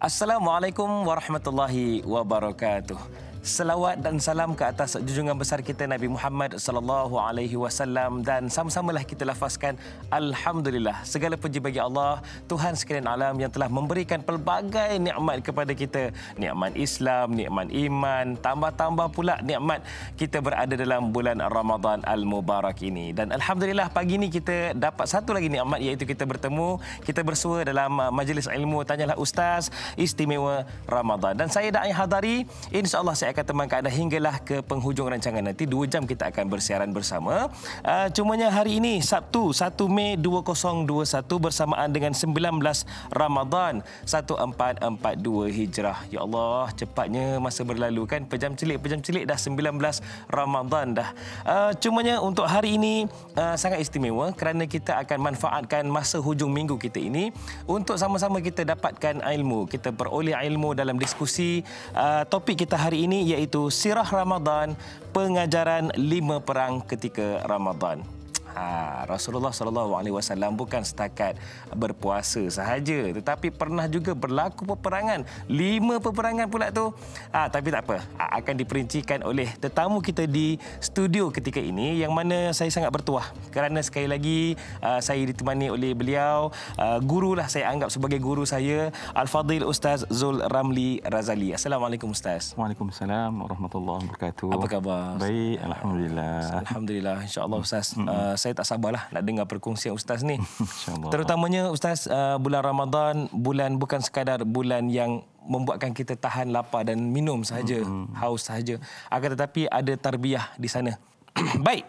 Assalamualaikum warahmatullahi wabarakatuh. Selawat dan salam ke atas junjungan besar kita Nabi Muhammad sallallahu alaihi wasallam, dan sama-samalah kita lafazkan alhamdulillah. Segala puji bagi Allah, Tuhan sekalian alam yang telah memberikan pelbagai nikmat kepada kita. Nikmat Islam, nikmat iman, tambah-tambah pula nikmat kita berada dalam bulan Ramadan al-Mubarak ini. Dan alhamdulillah pagi ini kita dapat satu lagi nikmat, iaitu kita bertemu, kita bersua dalam majlis ilmu Tanyalah Ustaz Istimewa Ramadan. Dan saya Da'i Hadari, insya-Allah saya akan temankan anda hinggalah ke penghujung rancangan nanti. 2 jam kita akan bersiaran bersama. Cumanya hari ini Sabtu 1 Mei 2021 bersamaan dengan 19 Ramadan 1442 Hijrah. Ya Allah, cepatnya masa berlalu kan. Pejam celik dah 19 Ramadan dah. Cumanya untuk hari ini sangat istimewa kerana kita akan manfaatkan masa hujung minggu kita ini untuk sama-sama kita dapatkan ilmu. Kita beroleh ilmu dalam diskusi. Topik kita hari ini iaitu Sirah Ramadan, pengajaran 5 perang ketika Ramadan. Rasulullah SAW bukan setakat berpuasa sahaja, tetapi pernah juga berlaku peperangan. 5 peperangan pula tu. Tapi tak apa, akan diperincikan oleh tetamu kita di studio ketika ini, yang mana saya sangat bertuah kerana sekali lagi saya ditemani oleh beliau, gurulah, saya anggap sebagai guru saya, Al-Fadhil Ustaz Zul Ramli Razali. Assalamualaikum Ustaz. Waalaikumsalam warahmatullahi wabarakatuh. Apa khabar? Baik, alhamdulillah. Alhamdulillah, insya-Allah Ustaz. Saya tak sabarlah nak dengar perkongsian Ustaz ni. InsyaAllah. Terutamanya Ustaz, bulan Ramadan, bulan bukan sekadar bulan yang membuatkan kita tahan lapar dan minum sahaja, haus sahaja. Akan tetapi ada tarbiyah di sana. Baik.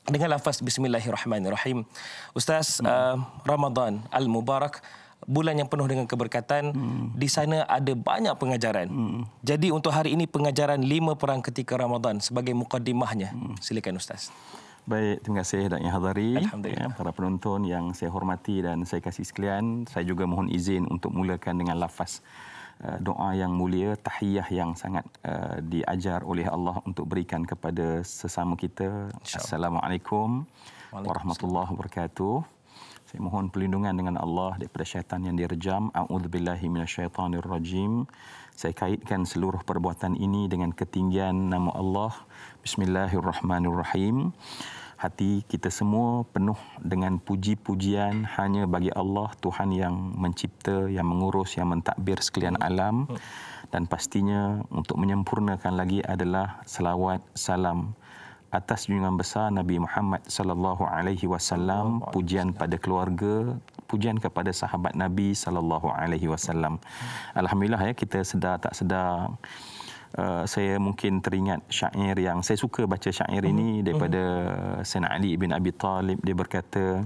Dengan lafaz Bismillahirrahmanirrahim. Ustaz, Ramadan Al-Mubarak, bulan yang penuh dengan keberkatan. Di sana ada banyak pengajaran. Jadi untuk hari ini pengajaran 5 perang ketika Ramadan sebagai mukaddimahnya. Silakan Ustaz. Baik, terima kasih Da'i Hadari. Alhamdulillah. Para penonton yang saya hormati dan saya kasih sekalian, saya juga mohon izin untuk mulakan dengan lafaz doa yang mulia, tahiyah yang sangat diajar oleh Allah untuk berikan kepada sesama kita. Assalamualaikum warahmatullahi wabarakatuh. Saya mohon perlindungan dengan Allah daripada syaitan yang direjam. A'udzubillahi minasyaitanirrajim. Saya kaitkan seluruh perbuatan ini dengan ketinggian nama Allah. Bismillahirrahmanirrahim. Hati kita semua penuh dengan puji-pujian hanya bagi Allah, Tuhan yang mencipta, yang mengurus, yang mentadbir sekalian alam. Dan pastinya untuk menyempurnakan lagi adalah selawat, salam atas junjungan besar Nabi Muhammad sallallahu alaihi wasallam, pujian pada keluarga, pujian kepada sahabat Nabi sallallahu alaihi wasallam. Alhamdulillah ya, kita sedar tak sedar saya mungkin teringat syair yang saya suka baca syair ini daripada Sayyidina Ali bin Abi Talib. Dia berkata,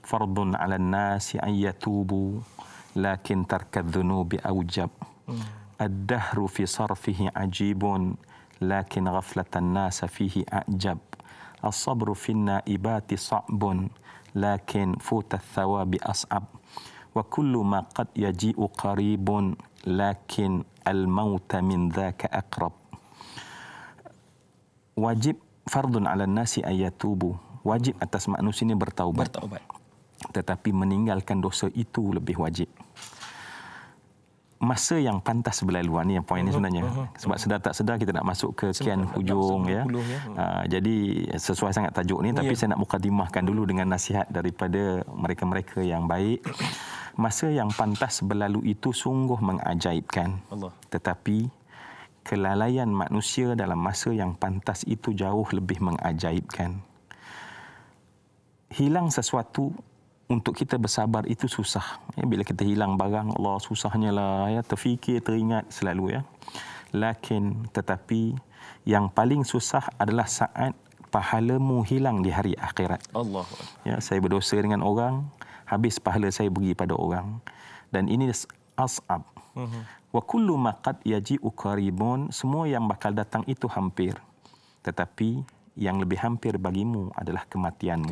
fardun 'alan nasi ay yatubu lakin tarkadz dzunubi awjab. Ad-dahru fi sarfihi ajibun lakin ghaflatan nas fihi ajab. As-sabru fi an-naibati sa'bun lakin futa ath-thawabi as'ab. Wa kullu ma qad yaji'u qaribun lakin al-mauta min dhaka aqrab. Wajib fardun 'ala an-nasi ayatubu. Wajib atas manusia ini bertaubat. Tetapi meninggalkan dosa itu lebih wajib. Masa yang pantas berlalu, ni yang poin ni sebenarnya. Sebab sedar tak sedar kita nak masuk ke kian hujung ya. Jadi sesuai sangat tajuk ni, tapi saya nak mukadimahkan dulu dengan nasihat daripada mereka-mereka yang baik. Masa yang pantas berlalu itu sungguh mengajaibkan. Tetapi kelalaian manusia dalam masa yang pantas itu jauh lebih mengajaibkan. Hilang sesuatu untuk kita bersabar itu susah. Ya, bila kita hilang barang, Allah susahnya lah. Ya, terfikir, teringat selalu ya. Tetapi yang paling susah adalah saat pahalamu hilang di hari akhirat. Allah. Ya, saya berdosa dengan orang, habis pahala saya beri pada orang. Dan ini as'ab. Wa kullu ma qad yaji'u qaribun, semua yang bakal datang itu hampir. Tetapi yang lebih hampir bagimu adalah kematianmu.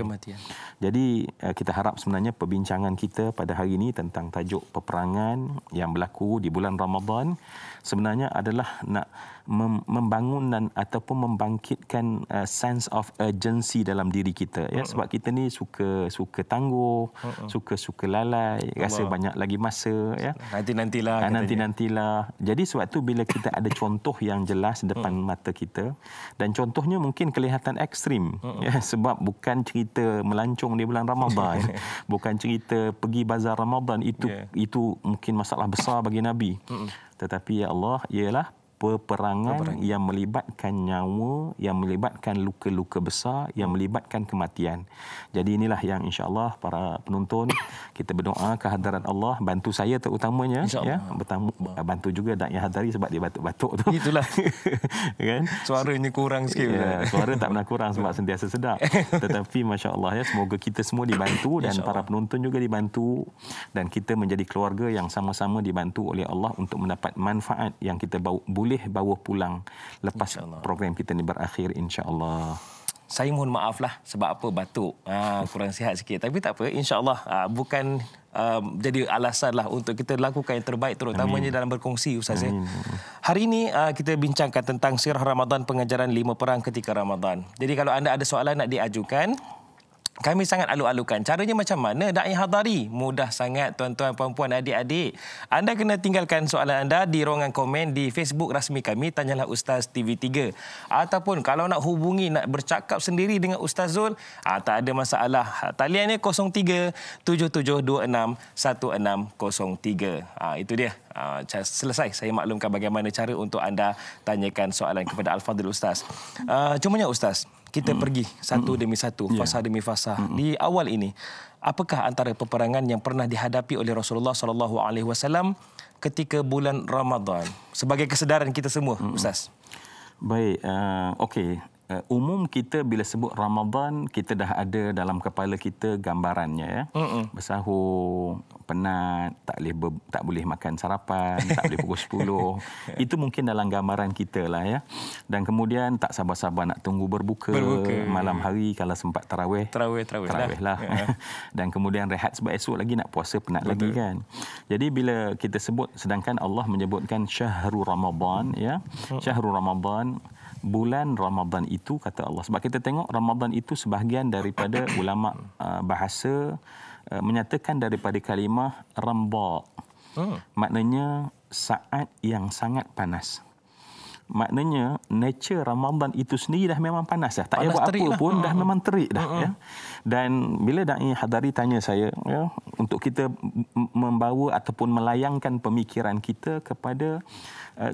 Jadi kita harap sebenarnya perbincangan kita pada hari ini tentang tajuk peperangan yang berlaku di bulan Ramadan sebenarnya adalah nak membangun dan ataupun membangkitkan sense of urgency dalam diri kita, ya. Sebab kita ni suka tangguh, suka lalai, rasa banyak lagi masa, ya. Nanti-nantilah. Jadi sebab tu bila kita ada contoh yang jelas depan mata kita, dan contohnya mungkin kelihatan ekstrim, ya, sebab bukan cerita melancong di bulan Ramadan, bukan cerita pergi bazar Ramadan, itu mungkin masalah besar bagi Nabi. Tetapi ya Allah, ialah peperangan yang melibatkan nyawa, yang melibatkan luka-luka besar, yang melibatkan kematian. Jadi inilah yang insya-Allah para penonton kita berdoa ke hadirat Allah, bantu saya terutamanya, ya, bantu juga Da'i Hadari sebab dia batuk-batuk tu. Itulah. Kan? Suaranya kurang sikit. Ya, suara tak pernah kurang sebab sentiasa sedap. Tetapi masya-Allah, ya, semoga kita semua dibantu dan para penonton juga dibantu dan kita menjadi keluarga yang sama-sama dibantu oleh Allah untuk mendapat manfaat yang kita boleh bawa pulang lepas program kita ni berakhir insya-Allah. Saya mohon maaflah sebab apa batuk. Kurang sihat sikit. Tapi tak apa, insya-Allah bukan jadi alasanlah untuk kita lakukan yang terbaik terutamanya dalam berkongsi, Ustaz. Hari ini kita bincangkan tentang sirah Ramadan, pengajaran 5 perang ketika Ramadan. Jadi kalau anda ada soalan nak diajukan, kami sangat alu-alukan. Caranya macam mana, Da'i Hadari? Mudah sangat, tuan-tuan, puan-puan, adik-adik. Anda kena tinggalkan soalan anda di ruangan komen di Facebook rasmi kami, Tanyalah Ustaz TV3. Ataupun kalau nak hubungi, nak bercakap sendiri dengan Ustaz Zul, tak ada masalah. Taliannya 03-7726-1603. Itu dia. Selesai saya maklumkan bagaimana cara untuk anda tanyakan soalan kepada Al-Fadhil Ustaz. Cumanya Ustaz, kita pergi satu demi satu, fasa demi fasa. Di awal ini, apakah antara peperangan yang pernah dihadapi oleh Rasulullah SAW ketika bulan Ramadan? Sebagai kesedaran kita semua, Ustaz. Baik, okey. Umum kita bila sebut Ramadan, kita dah ada dalam kepala kita gambarannya, ya. Bersahur, penat, tak boleh makan sarapan, tak boleh pukul 10. Itu mungkin dalam gambaran kita lah, ya. Dan kemudian tak sabar-sabar nak tunggu berbuka. Malam hari kalau sempat tarawih lah. Dan kemudian rehat sebab esok lagi nak puasa, penat lagi kan. Jadi bila kita sebut, sedangkan Allah menyebutkan syahrul Ramadan, ya. Syahrul Ramadan, bulan Ramadan itu, kata Allah. Sebab kita tengok Ramadan itu sebahagian daripada ulama bahasa menyatakan daripada kalimah ramba. Maknanya saat yang sangat panas. Maknanya nature Ramadan itu sendiri dah memang panas dah. Tak payah buat apa pun dah memang terik dah, ya. Dan bila Da'i Hadari tanya saya, ya, untuk kita membawa ataupun melayangkan pemikiran kita kepada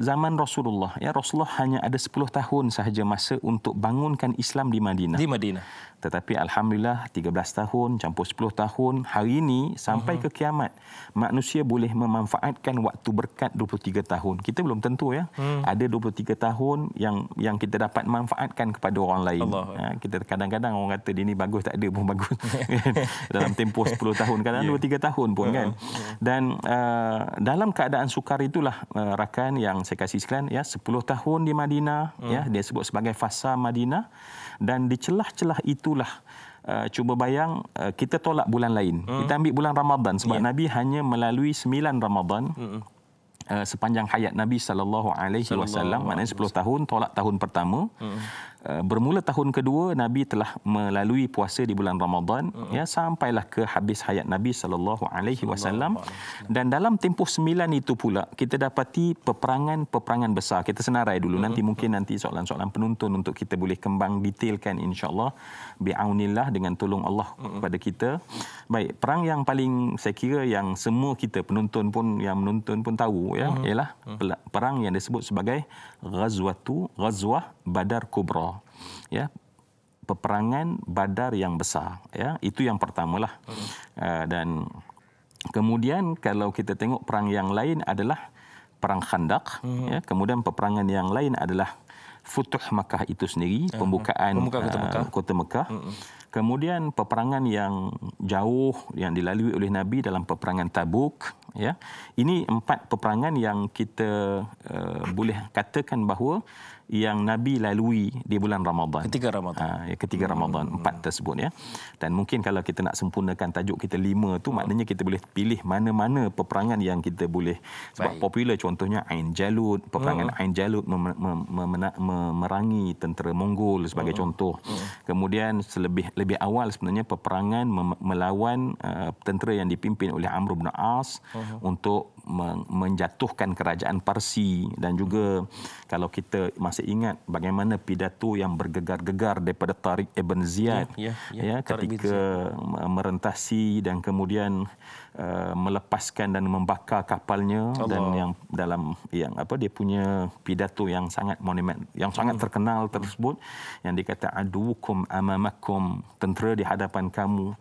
zaman Rasulullah, ya, Rasulullah hanya ada 10 tahun sahaja masa untuk bangunkan Islam di Madinah. Tetapi alhamdulillah 13 tahun campur 10 tahun, hari ini sampai ke kiamat manusia boleh memanfaatkan waktu berkat 23 tahun. Kita belum tentu, ya. Ada 23 tahun yang kita dapat manfaatkan kepada orang lain. Kita kadang-kadang orang kata dia ni bagus, tak ada pun bagus. Dalam tempoh 10 tahun, kadang 2-3 tahun pun kan. Dan dalam keadaan sukar itulah rakan yang saya kasih sekalian, ya, 10 tahun di Madinah, ya, dia sebut sebagai fasa Madinah. Dan di celah-celah itulah cuba bayang, kita tolak bulan lain. Kita ambil bulan Ramadan sebab Nabi hanya melalui 9 Ramadan sepanjang hayat Nabi SAW, maknanya 10 tahun, tolak tahun pertama. Bermula tahun kedua, Nabi telah melalui puasa di bulan Ramadan, ya, sampailah ke habis hayat Nabi SAW. Dan dalam tempoh 9 itu pula kita dapati peperangan besar. Kita senarai dulu, nanti soalan-soalan penonton untuk kita boleh kembang detailkan insya-Allah bi'aunillah, dengan tolong Allah kepada kita. Baik, perang yang paling saya kira yang semua kita penonton pun tahu, ya, ialah perang yang disebut sebagai Ghazwah Badar Kubra, ya, peperangan Badar yang besar, ya. Itu yang pertamalah. Dan kemudian kalau kita tengok perang yang lain adalah perang Khandaq, ya. Kemudian peperangan yang lain adalah Futuh Makkah itu sendiri, pembukaan kota Mekah. Kemudian peperangan yang jauh yang dilalui oleh Nabi dalam peperangan Tabuk, ya. Ini 4 peperangan yang kita boleh katakan bahawa yang Nabi lalui di bulan Ramadan. Ketika Ramadan. Ketika Ramadan, 4 tersebut ya. Dan mungkin kalau kita nak sempurnakan tajuk kita 5 tu, maknanya kita boleh pilih mana-mana peperangan yang kita boleh. Sebab popular contohnya Ain Jalut, peperangan Ain Jalut memerangi tentera Mongol sebagai contoh. Kemudian lebih awal sebenarnya peperangan melawan tentera yang dipimpin oleh Amr bin As untuk menjatuhkan kerajaan Parsi. Dan juga kalau kita masih ingat bagaimana pidato yang bergegar-gegar daripada Tariq Ibn Ziyad ketika merentasi dan kemudian melepaskan dan membakar kapalnya. Dan yang dalam dia punya pidato yang sangat monumen, yang sangat terkenal tersebut, yang dikata adukum amamakum, tentera di hadapan kamu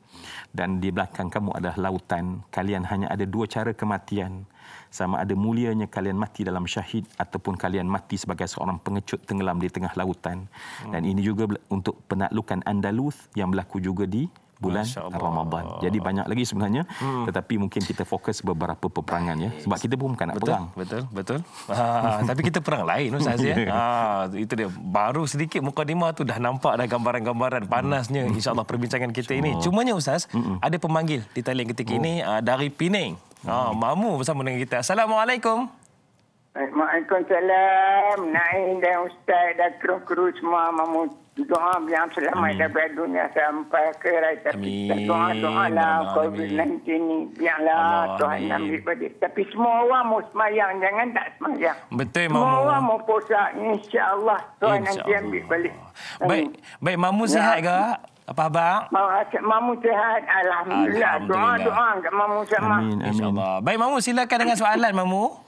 dan di belakang kamu adalah lautan. Kalian hanya ada 2 cara kematian. Sama ada mulianya kalian mati dalam syahid ataupun kalian mati sebagai seorang pengecut tenggelam di tengah lautan. Dan ini juga untuk penaklukan Andalus yang berlaku juga di bulan Ramadan. Jadi banyak lagi sebenarnya, tetapi mungkin kita fokus beberapa peperangan ya. Sebab kita pun bukan nak perang. Betul. Tapi kita perang lain Ustaz ya. Itu dia. Baru sedikit mukadimah tu dah nampak dah gambaran-gambaran panasnya insya-Allah perbincangan kita ini. Cumanya Ustaz, ada pemanggil di talian ketika ini dari Penang. Mamu bersama dengan kita. Assalamualaikum. Waalaikumsalam. Naim dan Ustaz dan kru-kru semua mamu doa biar selamat daripada dunia sampai ke akhirat. Tapi doa lah COVID-19 ni biarlah Tuhan ambil pada. Tapi semua orang mau semayang, jangan tak semayang. Betul semua Mamu. orang mau puasa, insya-Allah Tuhan nanti ambil balik. Baik Mamu sihat ke? Apa khabar? Mamu sihat, alhamdulillah. Doa kat Mamu sama. InsyaAllah. Baik Mamu, silakan dengan soalan Mamu.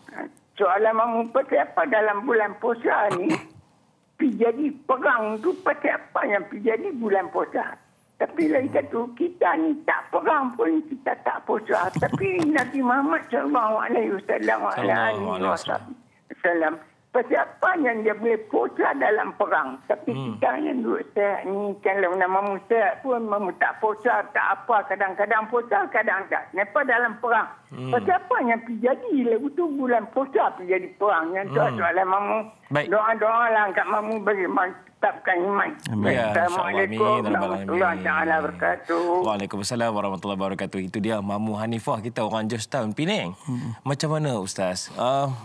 Soalan Mamu, pasal apa dalam bulan puasa ni jadi perang tu, pasal apa yang jadi bulan puasa? Tapi lagi satu, kita ni tak perang pun, kita tak puasa. Tapi Nabi Muhammad SAW pasal apa yang dia boleh puasa dalam perang. Tapi kita yang duduk sehat ni, kalau Mamu sehat pun, Mamu tak puasa, tak apa. Kadang-kadang puasa, kadang tak. Kenapa dalam perang? Pasal apa yang jadi lagu tu bulan puasa jadi perang. Yang tu soalan Mamu. Doa-doa lah kat Mamu bagi tetapkan iman. Assalamualaikum warahmatullahi wabarakatuh. Waalaikumsalam warahmatullahi wabarakatuh. Itu dia Mamu Hanifah, kita orang Georgetown, Penang. Macam mana Ustaz?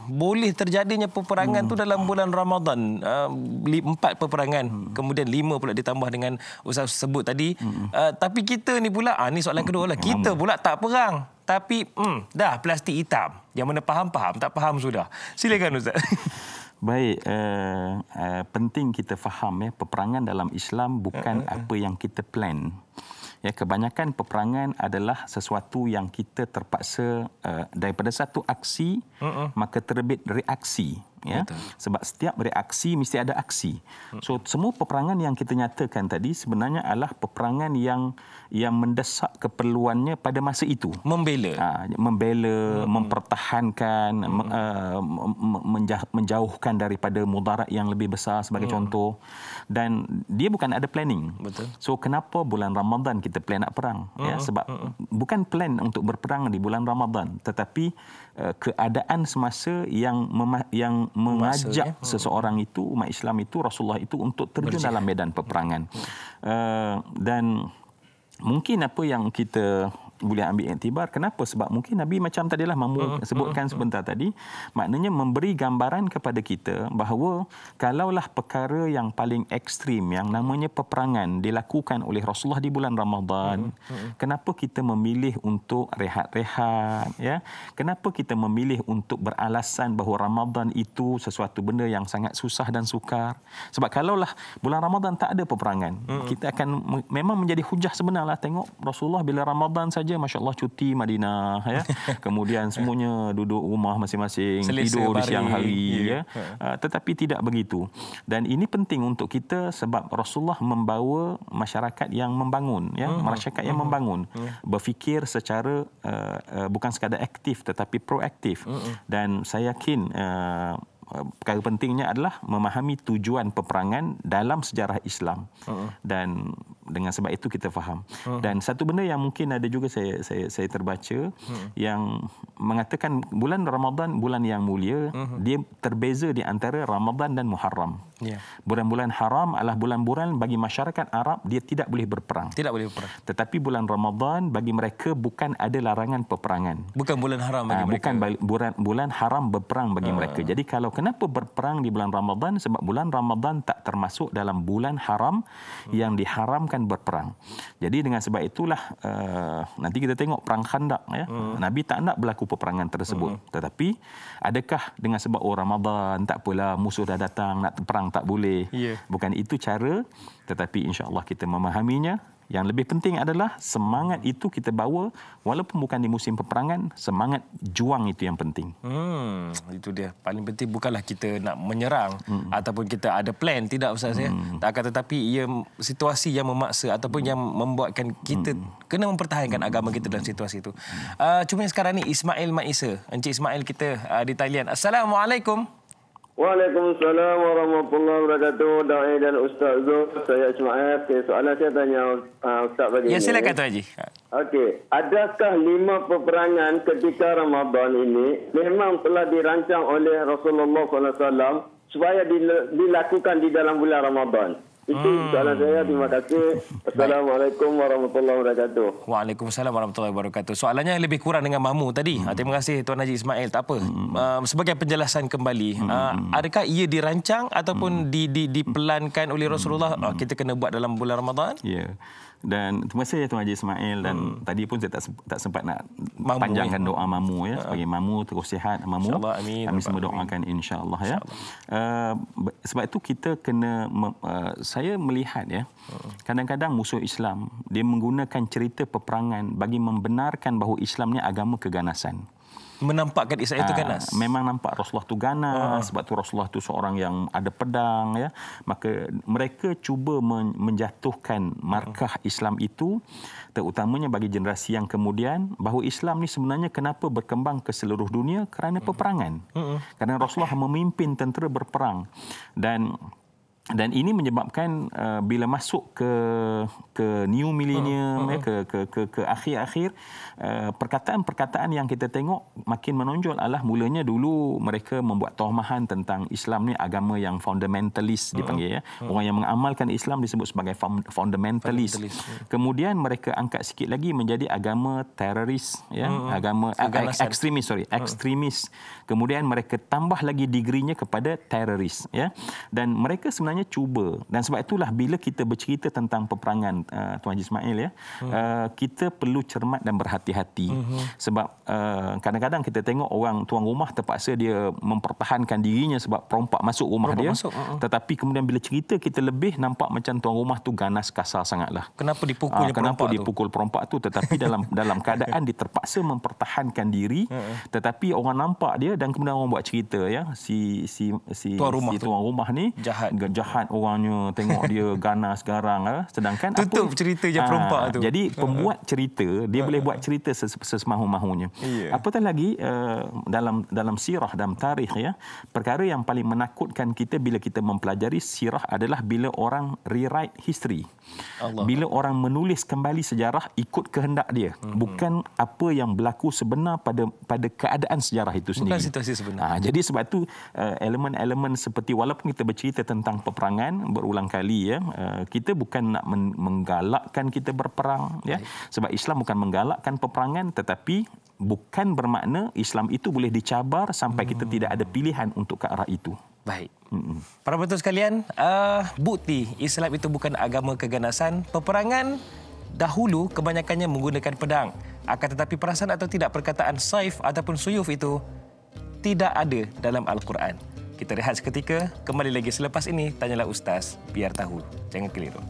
Boleh terjadinya peperangan tu dalam bulan Ramadan. 4 peperangan. Kemudian 5 pula ditambah dengan Ustaz sebut tadi. Tapi kita ni pula, ni soalan kedua lah. Kita pula tak perang. Tapi dah plastik hitam. Yang mana faham-faham, tak faham sudah. Silakan Ustaz. Baik, penting kita faham ya, peperangan dalam Islam bukan apa yang kita plan. Ya, kebanyakan peperangan adalah sesuatu yang kita terpaksa daripada satu aksi maka terbit reaksi. Ya, sebab setiap reaksi mesti ada aksi. So semua peperangan yang kita nyatakan tadi sebenarnya adalah peperangan yang mendesak keperluannya pada masa itu. Membela, mempertahankan, menjauhkan daripada mudarat yang lebih besar sebagai contoh. Dan dia bukan ada planning. Betul. So kenapa bulan Ramadan kita plan nak perang? Ya, sebab bukan plan untuk berperang di bulan Ramadan, tetapi keadaan semasa yang mengajak seseorang itu, umat Islam itu, Rasulullah itu untuk terjun dalam medan peperangan. Dan mungkin apa yang kita boleh ambil iktibar, kenapa? Sebab mungkin Nabi macam tadilah Mamu sebutkan sebentar tadi, maknanya memberi gambaran kepada kita bahawa kalaulah perkara yang paling ekstrim yang namanya peperangan dilakukan oleh Rasulullah di bulan Ramadan, kenapa kita memilih untuk rehat-rehat, ya? Kenapa kita memilih untuk beralasan bahawa Ramadan itu sesuatu benda yang sangat susah dan sukar? Sebab kalaulah bulan Ramadan tak ada peperangan, kita akan memang menjadi hujah sebenarlah. Tengok Rasulullah bila Ramadan saja, Masya Allah, cuti Madinah, ya. Kemudian semuanya duduk rumah masing-masing, tidur di siang hari, ya. Tetapi tidak begitu. Dan ini penting untuk kita sebab Rasulullah membawa masyarakat yang membangun, ya, masyarakat yang membangun, berfikir secara bukan sekadar aktif tetapi proaktif. Dan saya yakin perkara pentingnya adalah memahami tujuan peperangan dalam sejarah Islam. Dan dengan sebab itu kita faham. Dan satu benda yang mungkin ada juga saya terbaca yang mengatakan bulan Ramadan bulan yang mulia, dia terbeza di antara Ramadan dan Muharram. Bulan-bulan haram adalah bulan-bulan bagi masyarakat Arab dia tidak boleh berperang. Tidak boleh berperang. Tetapi bulan Ramadan bagi mereka bukan ada larangan peperangan. Bukan bulan haram bagi mereka. Bukan bulan haram berperang bagi mereka. Jadi kalau kenapa berperang di bulan Ramadan? Sebab bulan Ramadan tak termasuk dalam bulan haram yang diharamkan berperang. Jadi dengan sebab itulah nanti kita tengok perang Khandaq ya. Nabi tak nak berlaku peperangan tersebut. Tetapi adakah dengan sebab Ramadan tak apalah musuh dah datang nak perang tak boleh. Bukan itu cara, tetapi insya-Allah kita memahaminya. Yang lebih penting adalah semangat itu kita bawa walaupun bukan di musim peperangan, semangat juang itu yang penting. Itu dia. Paling penting bukanlah kita nak menyerang ataupun kita ada plan, tidak Ustaz ya. Akan tetapi ia situasi yang memaksa ataupun yang membuatkan kita kena mempertahankan agama kita dalam situasi itu. Cuma sekarang ni Ismail Mat Isa, Encik Ismail kita di talian. Assalamualaikum. Waalaikumsalam warahmatullahi wabarakatuh. Da'i dan Ustaz Zul, saya Ismail. Soalan saya tanya Ustaz pagi ini. Ya, silakan Tuan Haji. Okey, adakah 5 peperangan ketika Ramadan ini memang telah dirancang oleh Rasulullah SAW supaya dilakukan di dalam bulan Ramadan? Itu soalan saya. Terima kasih. Assalamualaikum warahmatullahi wabarakatuh. Waalaikumsalam warahmatullahi wabarakatuh. Soalannya lebih kurang dengan Mamu tadi. Terima kasih Tuan Haji Ismail. Tak apa. Sebagai penjelasan kembali, adakah ia dirancang ataupun dipelankan oleh Rasulullah kita kena buat dalam bulan Ramadan? Ya. Dan terima kasih Tuan Haji Ismail dan tadi pun saya tak sempat nak panjangkan doa Mamu ya, sebagai Mamu terus sihat Mamu. InsyaAllah, amin. Kami semua doakan insya-Allah ya. Sebab itu kita kena saya melihat ya, kadang-kadang musuh Islam dia menggunakan cerita peperangan bagi membenarkan bahawa Islam ni agama keganasan. Menampakkan Islam itu ganas. Memang nampak Rasulullah tu ganas, sebab tu Rasulullah tu seorang yang ada pedang ya. Maka mereka cuba menjatuhkan markah Islam itu, terutamanya bagi generasi yang kemudian, bahawa Islam ni sebenarnya kenapa berkembang ke seluruh dunia kerana peperangan. Kerana Rasulullah memimpin tentera berperang dan ini menyebabkan bila masuk ke new millennium ke akhir-akhir perkataan-perkataan yang kita tengok makin menonjol adalah mulanya dulu mereka membuat tohmahan tentang Islam ni agama yang fundamentalist dipanggil ya. Orang yang mengamalkan Islam disebut sebagai fundamentalist. Kemudian mereka angkat sikit lagi menjadi agama teroris ya, agama ekstremis. Kemudian mereka tambah lagi degreenya kepada teroris ya. Dan mereka sebenarnya cuba, dan sebab itulah bila kita bercerita tentang peperangan Tuan Haji Ismail ya, kita perlu cermat dan berhati-hati. Sebab kadang-kadang kita tengok orang tuan rumah terpaksa dia mempertahankan dirinya sebab perompak masuk rumah dia. Tetapi kemudian bila cerita kita lebih nampak macam tuan rumah tu ganas, kasar sangatlah. Kenapa dipukulnya dipukul perompak tu? Tetapi dalam keadaan dia terpaksa mempertahankan diri, tetapi orang nampak dia dan kemudian orang buat cerita ya, si tuan rumah ni jahat orangnya, tengok dia ganas garang, sedangkan tutup cerita je perompak tu. Jadi pembuat cerita dia boleh buat cerita sesemahu-mahunya. Apatah lagi dalam sirah, dalam tarikh ya, perkara yang paling menakutkan kita bila kita mempelajari sirah adalah bila orang rewrite history. Bila orang menulis kembali sejarah ikut kehendak dia, bukan apa yang berlaku sebenar pada keadaan sejarah itu sendiri. Bukan situasi sebenar. Jadi sebab itu elemen-elemen seperti, walaupun kita bercerita tentang peperangan berulang kali ya, kita bukan nak menggalakkan kita berperang ya. Sebab Islam bukan menggalakkan peperangan, tetapi bukan bermakna Islam itu boleh dicabar sampai kita tidak ada pilihan untuk ke arah itu. Baik. Para penonton sekalian, bukti Islam itu bukan agama keganasan. Peperangan dahulu kebanyakannya menggunakan pedang. Akan tetapi perasan atau tidak, perkataan saif ataupun suyuf itu tidak ada dalam Al-Quran. Kita rehat seketika, kembali lagi selepas ini. Tanyalah Ustaz, biar tahu. Jangan keliru.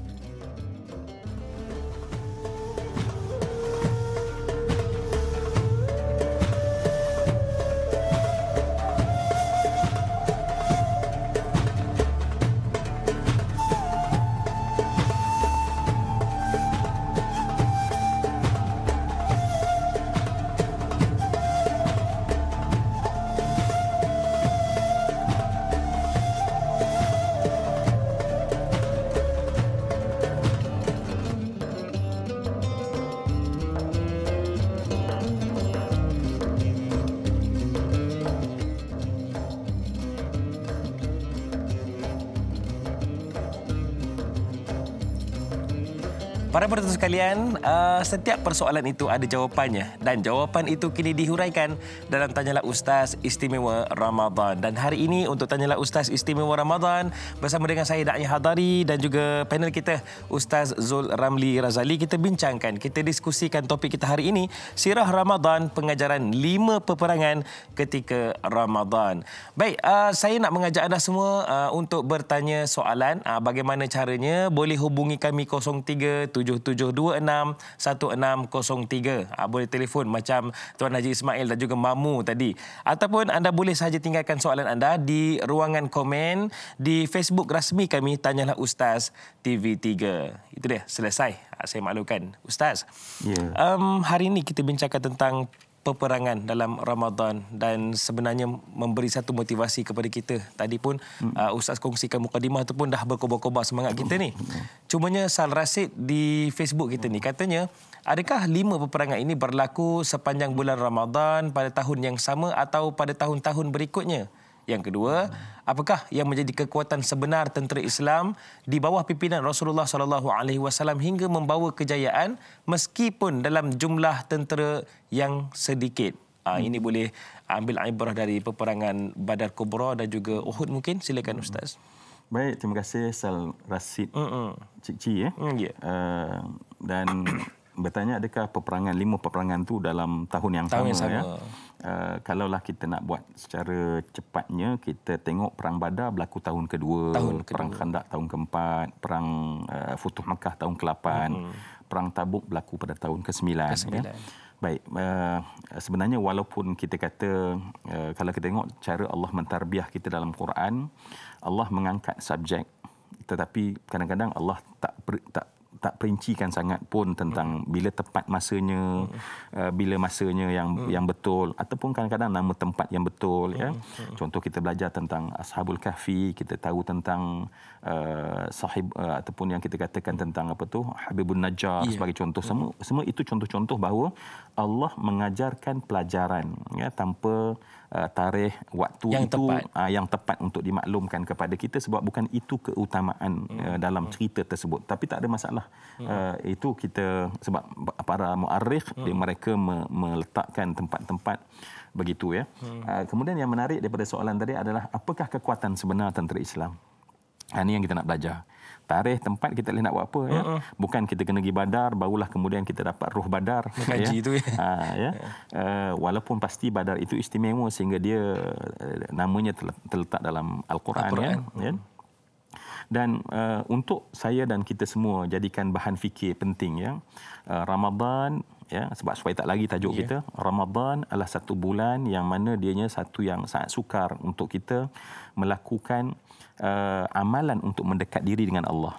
Para penonton sekalian, setiap persoalan itu ada jawapannya dan jawapan itu kini dihuraikan dalam Tanyalah Ustaz Istimewa Ramadan. Dan hari ini untuk Tanyalah Ustaz Istimewa Ramadan bersama dengan saya Da'i Hadari dan juga panel kita Ustaz Zul Ramli Razali, kita bincangkan, kita diskusikan topik kita hari ini, Sirah Ramadan, pengajaran 5 peperangan ketika Ramadan. Baik, saya nak mengajak anda semua untuk bertanya soalan. Bagaimana caranya? Boleh hubungi kami 0377261603. Boleh telefon macam Tuan Haji Ismail dan juga Mamu tadi. Ataupun anda boleh sahaja tinggalkan soalan anda di ruangan komen di Facebook rasmi kami Tanyalah Ustaz TV3. Itu dia, selesai. Saya maklumkan. Ustaz, hari ini kita bincangkan tentang peperangan dalam Ramadan dan sebenarnya memberi satu motivasi kepada kita. Tadi pun Ustaz kongsikan mukadimah tu pun dah berkobar-kobar semangat kita ni. Cumanya Sal Rasid di Facebook kita ni katanya, adakah 5 peperangan ini berlaku sepanjang bulan Ramadan pada tahun yang sama atau pada tahun-tahun berikutnya? Yang kedua, apakah yang menjadi kekuatan sebenar tentera Islam di bawah pimpinan Rasulullah SAW hingga membawa kejayaan meskipun dalam jumlah tentera yang sedikit? Ini boleh ambil ibrah dari peperangan Badar Kubra dan juga Uhud mungkin. Silakan Ustaz. Baik, terima kasih Sal Rasid Cik Ci. Dan bertanya adakah 5 peperangan tu dalam tahun yang sama. Ya? Kalaulah kita nak buat secara cepatnya, kita tengok Perang Badar berlaku tahun kedua, Perang Khandak tahun keempat, Perang Futuh Makkah tahun ke-8, Perang Tabuk berlaku pada tahun ke-9. Ya? Baik, sebenarnya walaupun kita kata, kalau kita tengok cara Allah mentarbiah kita dalam Quran, Allah mengangkat subjek, tetapi kadang-kadang Allah tak perincikan sangat pun tentang bila tepat masanya, bila masanya yang betul, ataupun kadang-kadang nama tempat yang betul. Ya. Contoh kita belajar tentang Ashabul Kahfi, kita tahu tentang sahib ataupun yang kita katakan tentang Habibun Najjar sebagai contoh. Semua itu contoh-contoh bahawa Allah mengajarkan pelajaran tanpa tarikh waktu yang tepat untuk dimaklumkan kepada kita, sebab bukan itu keutamaan dalam cerita tersebut. Tapi tak ada masalah. Itu kita, sebab para muarrikh mereka meletakkan tempat-tempat begitu ya. Kemudian yang menarik daripada soalan tadi adalah apakah kekuatan sebenar tentera Islam? Ini yang kita nak belajar. Tarikh, tempat kita boleh nak buat apa ya. Bukan kita kena pergi Badar barulah kemudian kita dapat roh Badar. Kaji itu ya. Walaupun pasti Badar itu istimewa sehingga dia namanya terletak dalam Al-Quran. Ya. Dan untuk saya dan kita semua jadikan bahan fikir penting ya. Ramadan sebab supaya tak lagi tajuk kita, Ramadan adalah satu bulan yang mana dianya satu yang sangat sukar untuk kita melakukan amalan untuk mendekat diri dengan Allah.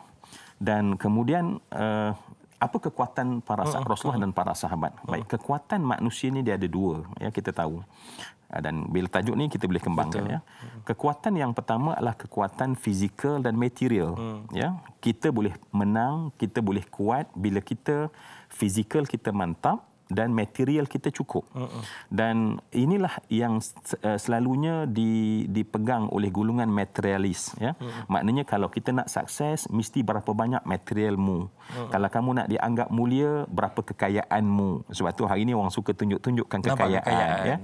Dan kemudian apa kekuatan para Rasulullah dan para sahabat? Baik, kekuatan manusia ni dia ada 2 ya, kita tahu. Dan bila tajuk ni kita boleh kembangkan ya. Kekuatan yang pertama adalah kekuatan fizikal dan material ya. Kita boleh menang, kita boleh kuat bila kita fizikal kita mantap dan material kita cukup. Dan inilah yang selalunya dipegang oleh golongan materialis ya. Maknanya kalau kita nak sukses mesti berapa banyak materialmu. Kalau kamu nak dianggap mulia, berapa kekayaanmu. Sebab tu hari ini orang suka tunjukkan kekayaan ya.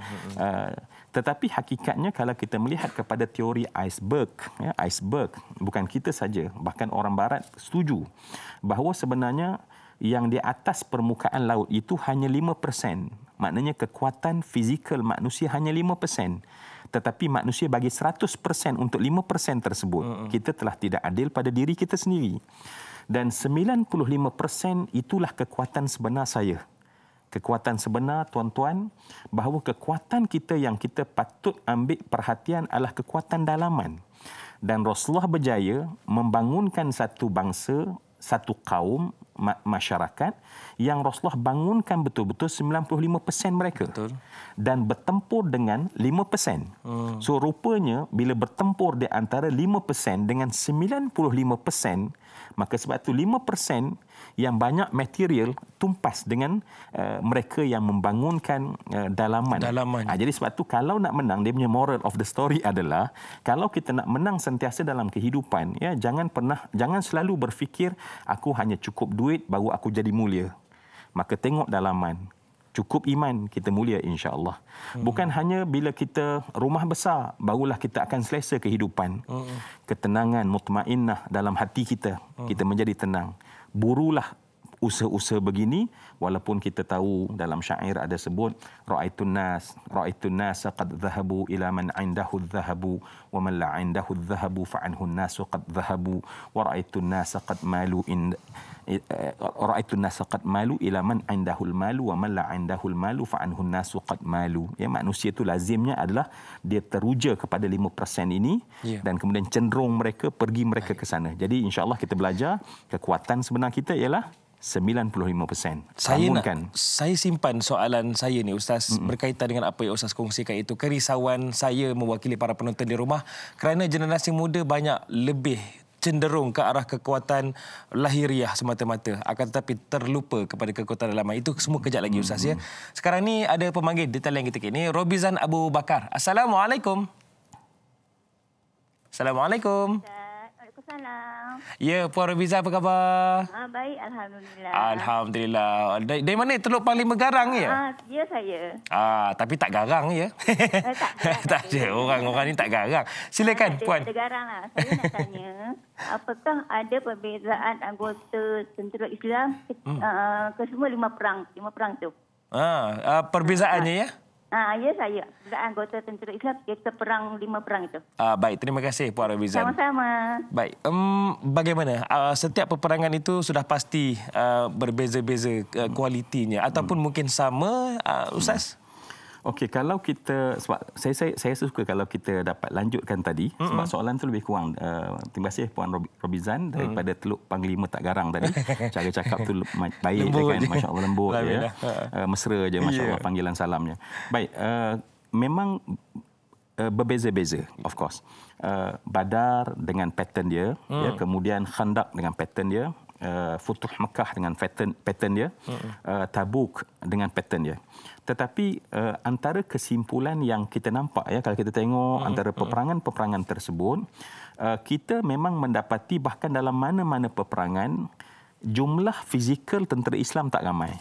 Tetapi hakikatnya kalau kita melihat kepada teori iceberg ya, iceberg bukan kita saja, bahkan orang barat setuju bahawa sebenarnya yang di atas permukaan laut itu hanya 5%. Maknanya kekuatan fizikal manusia hanya 5%. Tetapi manusia bagi 100% untuk 5% tersebut. Kita telah tidak adil pada diri kita sendiri. Dan 95% itulah kekuatan sebenar saya. Kekuatan sebenar tuan-tuan, bahawa kekuatan kita yang kita patut ambil perhatian adalah kekuatan dalaman. Dan Rasulullah berjaya membangunkan satu bangsa, satu kaum, masyarakat yang Rasulullah bangunkan betul-betul 95% mereka. Betul. Dan bertempur dengan 5%. So rupanya bila bertempur di antara 5% dengan 95%, Maka sebab tu 5% yang banyak material tumpas dengan mereka yang membangunkan dalaman. Jadi sebab tu kalau nak menang, dia punya moral of the story adalah kalau kita nak menang sentiasa dalam kehidupan, ya, jangan selalu berfikir aku hanya cukup duit baru aku jadi mulia. Maka tengok dalaman. Cukup iman, kita mulia insya-Allah. Bukan hanya bila kita rumah besar barulah kita akan selesa kehidupan. Ketenangan mutmainnah dalam hati kita, kita menjadi tenang. Burulah usaha-usaha begini, walaupun kita tahu dalam syair ada sebut ra'aitun nas qad dhahabu ila man 'indahu adh-dhahabu wa man la 'indahu adh-dhahabu fa 'anhu an-nas qad dhahabu wa ra'aitun nas qad malu ra'aitun nas qad malu ila man 'indahu al-malu wa man la 'indahu al-malu fa 'anhu an-nas qad malu. Ya, manusia itu lazimnya adalah dia teruja kepada 5% ini, dan kemudian cenderung mereka ke sana. Jadi insya-Allah kita belajar kekuatan sebenar kita ialah 95%. Saya simpan soalan saya ni Ustaz, berkaitan dengan apa yang Ustaz kongsikan itu. Kerisauan saya mewakili para penonton di rumah kerana generasi muda banyak lebih cenderung ke arah kekuatan lahiriah semata-mata, akan tetapi terlupa kepada kekuatan dalaman. Itu semua kejap lagi Ustaz, ya. Sekarang ni ada pemanggil di talian kita ni, Robizan Abu Bakar. Assalamualaikum. Assalamualaikum. Waalaikumsalam. Ya, Puan Robiza, apa khabar? Baik, Alhamdulillah. Alhamdulillah. Dari mana? Teluk Panglima Garang, ya? Ya, saya. Tapi tak garang, ya? Tak ada. Orang-orang ni tak garang. Silakan, Puan. Tak ada garang lah. Saya nak tanya, apakah ada perbezaan anggota tentera Islam ke semua 5 perang? 5 perang tu. Perbezaannya, ya? Ya, saya. Anggota tentera Islam kita perang 5 perang itu. Baik, terima kasih Puan Robizan. Sama-sama. Baik, bagaimana? Setiap peperangan itu sudah pasti berbeza-beza kualitinya ataupun mungkin sama, Ustaz? Okey, kalau kita, sebab saya suka kalau kita dapat lanjutkan tadi, sebab soalan tu lebih kurang. Terima kasih Puan Robizan daripada Teluk Panglima tak garang tadi. Cara cakap tu baik je kan, masya-Allah, lembut ya. Mesra je, masya-Allah, panggilan salamnya. Baik, memang berbeza-beza, of course. Badar dengan pattern dia, ya, kemudian Khandaq dengan pattern dia, Futuh Mekah dengan pattern dia, Tabuk dengan pattern dia. Tetapi antara kesimpulan yang kita nampak, ya, kalau kita tengok antara peperangan-peperangan tersebut, kita memang mendapati bahkan dalam mana-mana peperangan jumlah fizikal tentera Islam tak ramai.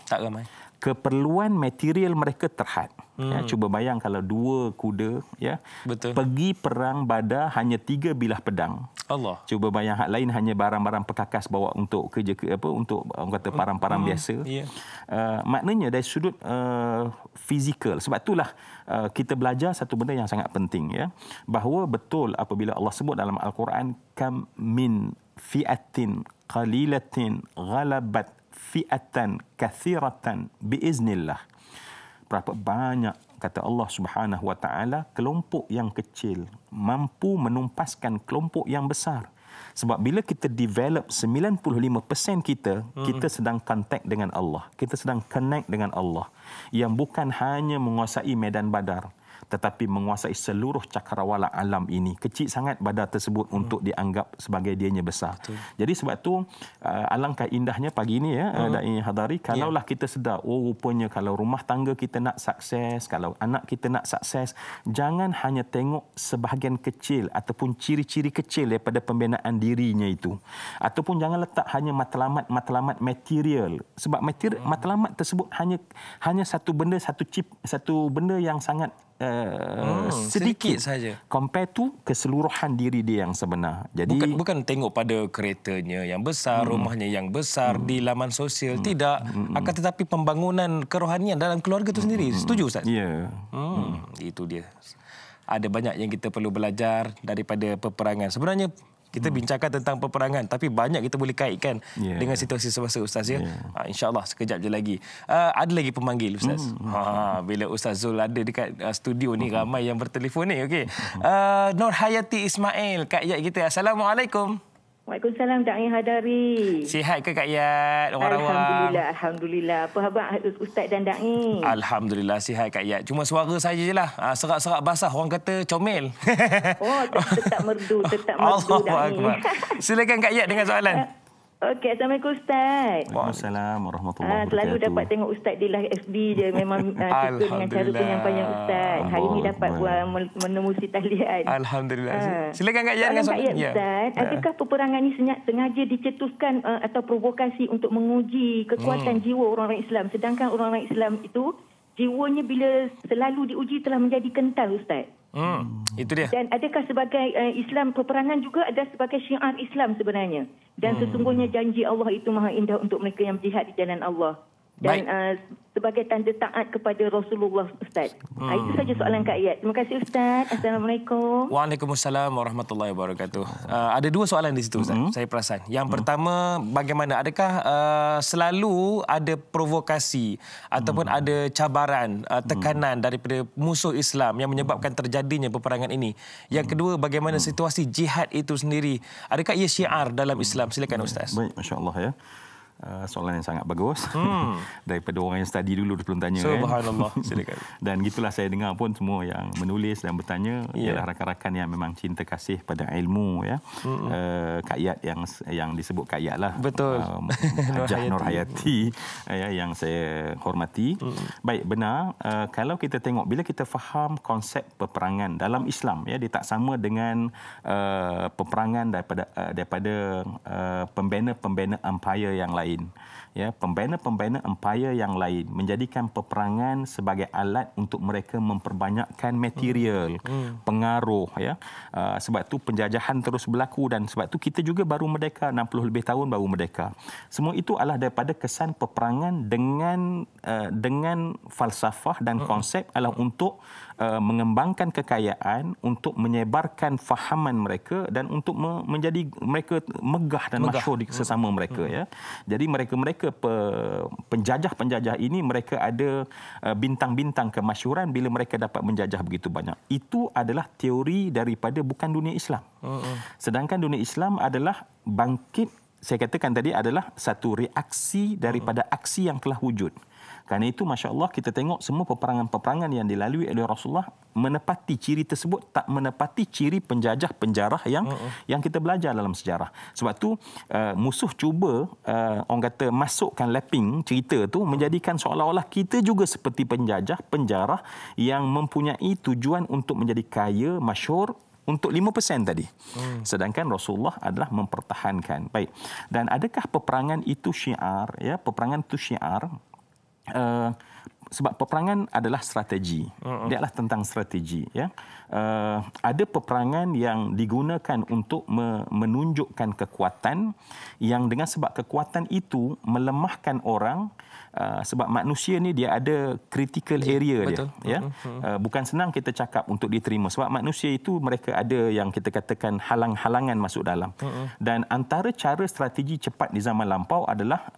Keperluan material mereka terhad. Ya, cuba bayang kalau 2 kuda, ya, pergi perang Badar hanya 3 bilah pedang. Allah. Cuba bayang hak lain hanya barang-barang perkakas bawa untuk kerja untuk orang kata parang-parang biasa. Maknanya dari sudut fizikal. Sebab itulah kita belajar satu benda yang sangat penting, ya, bahawa betul apabila Allah sebut dalam Al-Quran, kam min fi'atin qalilatin ghalabat fi'atan kathiratan biiznillah. Berapa banyak, kata Allah Subhanahu wa taala, kelompok yang kecil mampu menumpaskan kelompok yang besar. Sebab bila kita develop 95% kita sedang contact dengan Allah. Kita sedang connect dengan Allah yang bukan hanya menguasai medan Badar, tetapi menguasai seluruh cakrawala alam ini. Kecil sangat Badar tersebut untuk dianggap sebagai dianya besar. Jadi sebab tu alangkah indahnya pagi ini, ya, Dai Hadari, kalaulah kita sedar, rupanya kalau rumah tangga kita nak sukses, kalau anak kita nak sukses, jangan hanya tengok sebahagian kecil ataupun ciri-ciri kecil daripada pembinaan dirinya itu. Ataupun jangan letak hanya matlamat material. Sebab matlamat tersebut hanya satu benda, satu benda yang sangat sedikit saja compare tu keseluruhan diri dia yang sebenar. Jadi bukan tengok pada keretanya yang besar, rumahnya yang besar, di laman sosial, tidak, akan tetapi pembangunan kerohanian dalam keluarga itu sendiri. Setuju Ustaz? Ya. Itu dia. Ada banyak yang kita perlu belajar daripada peperangan. Sebenarnya kita bincangkan tentang peperangan, tapi banyak kita boleh kaitkan dengan situasi semasa Ustaz, ya. InsyaAllah sekejap je lagi. Ada lagi pemanggil Ustaz. Bila Ustaz Zul ada dekat studio ni, ramai yang bertelefon ni. Okey. Nur Hayati Ismail, Kak Yat kita. Assalamualaikum. Waalaikumsalam, Dai Hadari. Sihat ke Kak Yat? Alhamdulillah. Apa khabar Ustaz dan Dai? Alhamdulillah sihat Kak Yat. Cuma suara saya je lah. Serak-serak basah. Orang kata comel. Tetap merdu Dai. Silakan Kak Yat dengan soalan. Okey, Assalamualaikum Ustaz. Waalaikumsalam warahmatullahi wabarakatuh. Selalu dapat tengok Ustaz di live FB je. Memang suka dengan cara penyampaian Ustaz. Hari ini dapat menemui talian. Alhamdulillah. Silakan Kak Yan dengan soalan. Ustaz, adakah peperangan ini sengaja dicetuskan atau provokasi untuk menguji kekuatan jiwa orang-orang Islam? Sedangkan orang-orang Islam itu jiwanya bila selalu diuji telah menjadi kental, Ustaz. Itu dia. Dan adakah sebagai Islam, peperangan juga ada sebagai syiar Islam sebenarnya. Dan sesungguhnya janji Allah itu maha indah untuk mereka yang berjihad di jalan Allah. Dan sebagai tanda taat kepada Rasulullah, Ustaz. Itu saja soalan Kak Ayat. Terima kasih Ustaz. Assalamualaikum. Waalaikumsalam warahmatullahi wabarakatuh. Ada dua soalan di situ Ustaz. Saya perasan. Yang pertama, bagaimana? Adakah selalu ada provokasi ataupun ada cabaran, tekanan daripada musuh Islam yang menyebabkan terjadinya peperangan ini? Yang kedua, bagaimana situasi jihad itu sendiri? Adakah ia syiar dalam Islam? Silakan Ustaz. Baik, masya-Allah ya. Soalan yang sangat bagus daripada orang yang study dulu sebelum tanya. Subhanallah. Silakan. Dan gitulah saya dengar pun semua yang menulis dan bertanya ialah rakan-rakan yang memang cinta kasih pada ilmu ya. Kak Yat yang disebut Kak Yat lah. Betul. Hajah Nur Hayati ya, yang saya hormati. Baik, benar. Kalau kita tengok bila kita faham konsep peperangan dalam Islam ya, dia tak sama dengan peperangan daripada pembina-pembina empire yang lain. Ya, pembina-pembina empire yang lain menjadikan peperangan sebagai alat untuk mereka memperbanyakkan material, pengaruh ya. Sebab tu penjajahan terus berlaku dan sebab tu kita juga baru merdeka 60 lebih tahun baru merdeka. Semua itu adalah daripada kesan peperangan dengan falsafah dan konsep adalah untuk mengembangkan kekayaan, untuk menyebarkan fahaman mereka dan untuk menjadi mereka megah dan masyhur di sesama mereka ya. Jadi mereka penjajah-penjajah ini mereka ada bintang-bintang kemasyhuran bila mereka dapat menjajah begitu banyak. Itu adalah teori daripada bukan dunia Islam. Sedangkan dunia Islam adalah bangkit, saya katakan tadi adalah satu reaksi daripada aksi yang telah wujud. Kerana itu, Masya Allah, kita tengok semua peperangan-peperangan yang dilalui oleh Rasulullah menepati ciri tersebut, tak menepati ciri penjajah-penjarah yang kita belajar dalam sejarah. Sebab tu musuh cuba orang kata masukkan lapping cerita tu menjadikan seolah-olah kita juga seperti penjajah-penjarah yang mempunyai tujuan untuk menjadi kaya, masyhur, untuk 5% tadi. Sedangkan Rasulullah adalah mempertahankan. Baik. Dan adakah peperangan itu syiar? Ya, peperangan itu syiar. Sebab peperangan adalah strategi. Dia adalah tentang strategi. Ya. Ada peperangan yang digunakan untuk menunjukkan kekuatan yang dengan sebab kekuatan itu melemahkan orang. Sebab manusia ni dia ada critical area dia. Ya. Bukan senang kita cakap untuk diterima. Sebab manusia itu mereka ada yang kita katakan halang-halangan masuk dalam. Dan antara cara strategi cepat di zaman lampau adalah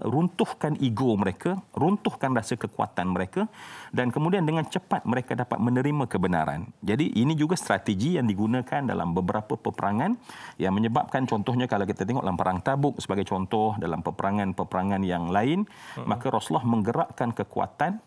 runtuhkan ego mereka, runtuhkan rasa kekuatan mereka dan kemudian dengan cepat mereka dapat menerima kebenaran. Jadi ini juga strategi yang digunakan dalam beberapa peperangan yang menyebabkan contohnya kalau kita tengok dalam perang Tabuk sebagai contoh, dalam peperangan-peperangan yang lain, maka Rasulullah menggerakkan kekuatan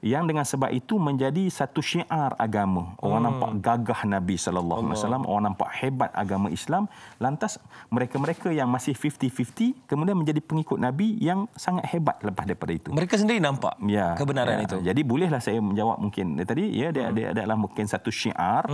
yang dengan sebab itu menjadi satu syiar agama. Orang nampak gagah Nabi sallallahu alaihi wasallam, orang nampak hebat agama Islam. Lantas mereka-mereka yang masih 50-50 kemudian menjadi pengikut Nabi yang sangat hebat lepas daripada itu. Mereka sendiri nampak kebenaran itu. Jadi bolehlah saya menjawab mungkin tadi ya, dia adalah mungkin satu syiar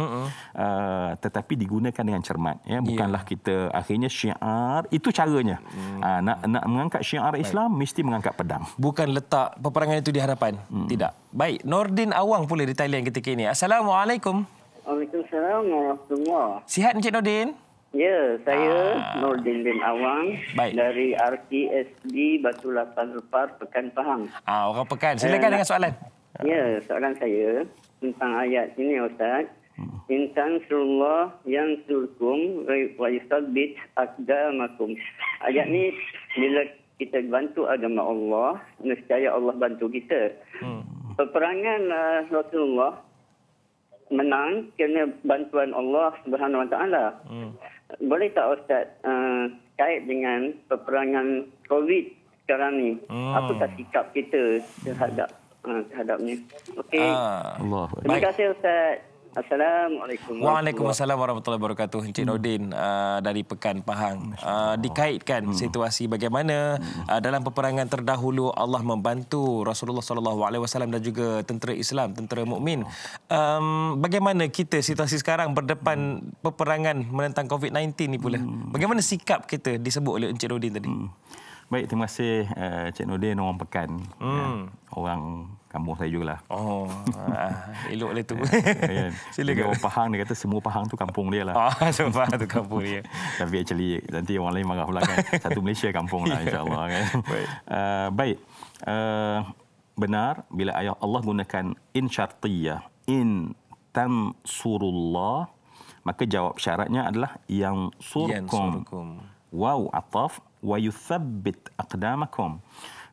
tetapi digunakan dengan cermat ya. Bukanlah kita akhirnya syiar itu caranya. Nak mengangkat syiar Islam mesti mengangkat pedang. Bukan letak peperangan itu di hadapan. Tidak. Baik, Nordin Awang pula di Thailand ketika ini. Assalamualaikum. Waalaikumsalam warahmatullahi. Sihat Encik Nordin? Ya, saya Nordin bin Awang. Baik. Dari RTSD Batu Lapan Lepar, Pekan Pahang. Orang Pekan. Silakan dengan soalan. Ya, soalan saya tentang ayat ini Ustaz. Intan surullah yang surkum wa yusabbit aqdamakum. Ayat ni bila kita bantu agama Allah, nescaya Allah bantu kita. Peperangan Rasulullah menang kerana bantuan Allah Subhanahu Wa Taala. Boleh tak Ustaz kait dengan peperangan COVID sekarang ni? Apakah sikap kita terhadapnya? Okey. Allah. Terima kasih Ustaz. Assalamualaikum. Waalaikumsalam warahmatullahi wabarakatuh. Encik Nordin dari Pekan Pahang. Dikaitkan situasi bagaimana dalam peperangan terdahulu Allah membantu Rasulullah SAW dan juga tentera Islam, tentera mukmin. Bagaimana kita situasi sekarang berdepan peperangan menentang COVID-19 ni pula? Bagaimana sikap kita disebut oleh Encik Nordin tadi? Baik, terima kasih Encik Nordin, orang Pekan. Ya, orang kampung saya jugalah. Oh, elok lah tu. Silakan. Orang Pahang, dia kata semua Pahang tu kampung dia lah. Semua Pahang tu kampung dia. Tapi actually nanti orang lain marah pula kan. Satu Malaysia kampung lah, insyaAllah kan. Baik. Benar bila ayat Allah gunakan in syartiyah, in tansurullah, maka jawab syaratnya adalah yang surkum. Waw ataf wa yuthabbit aqdamakum.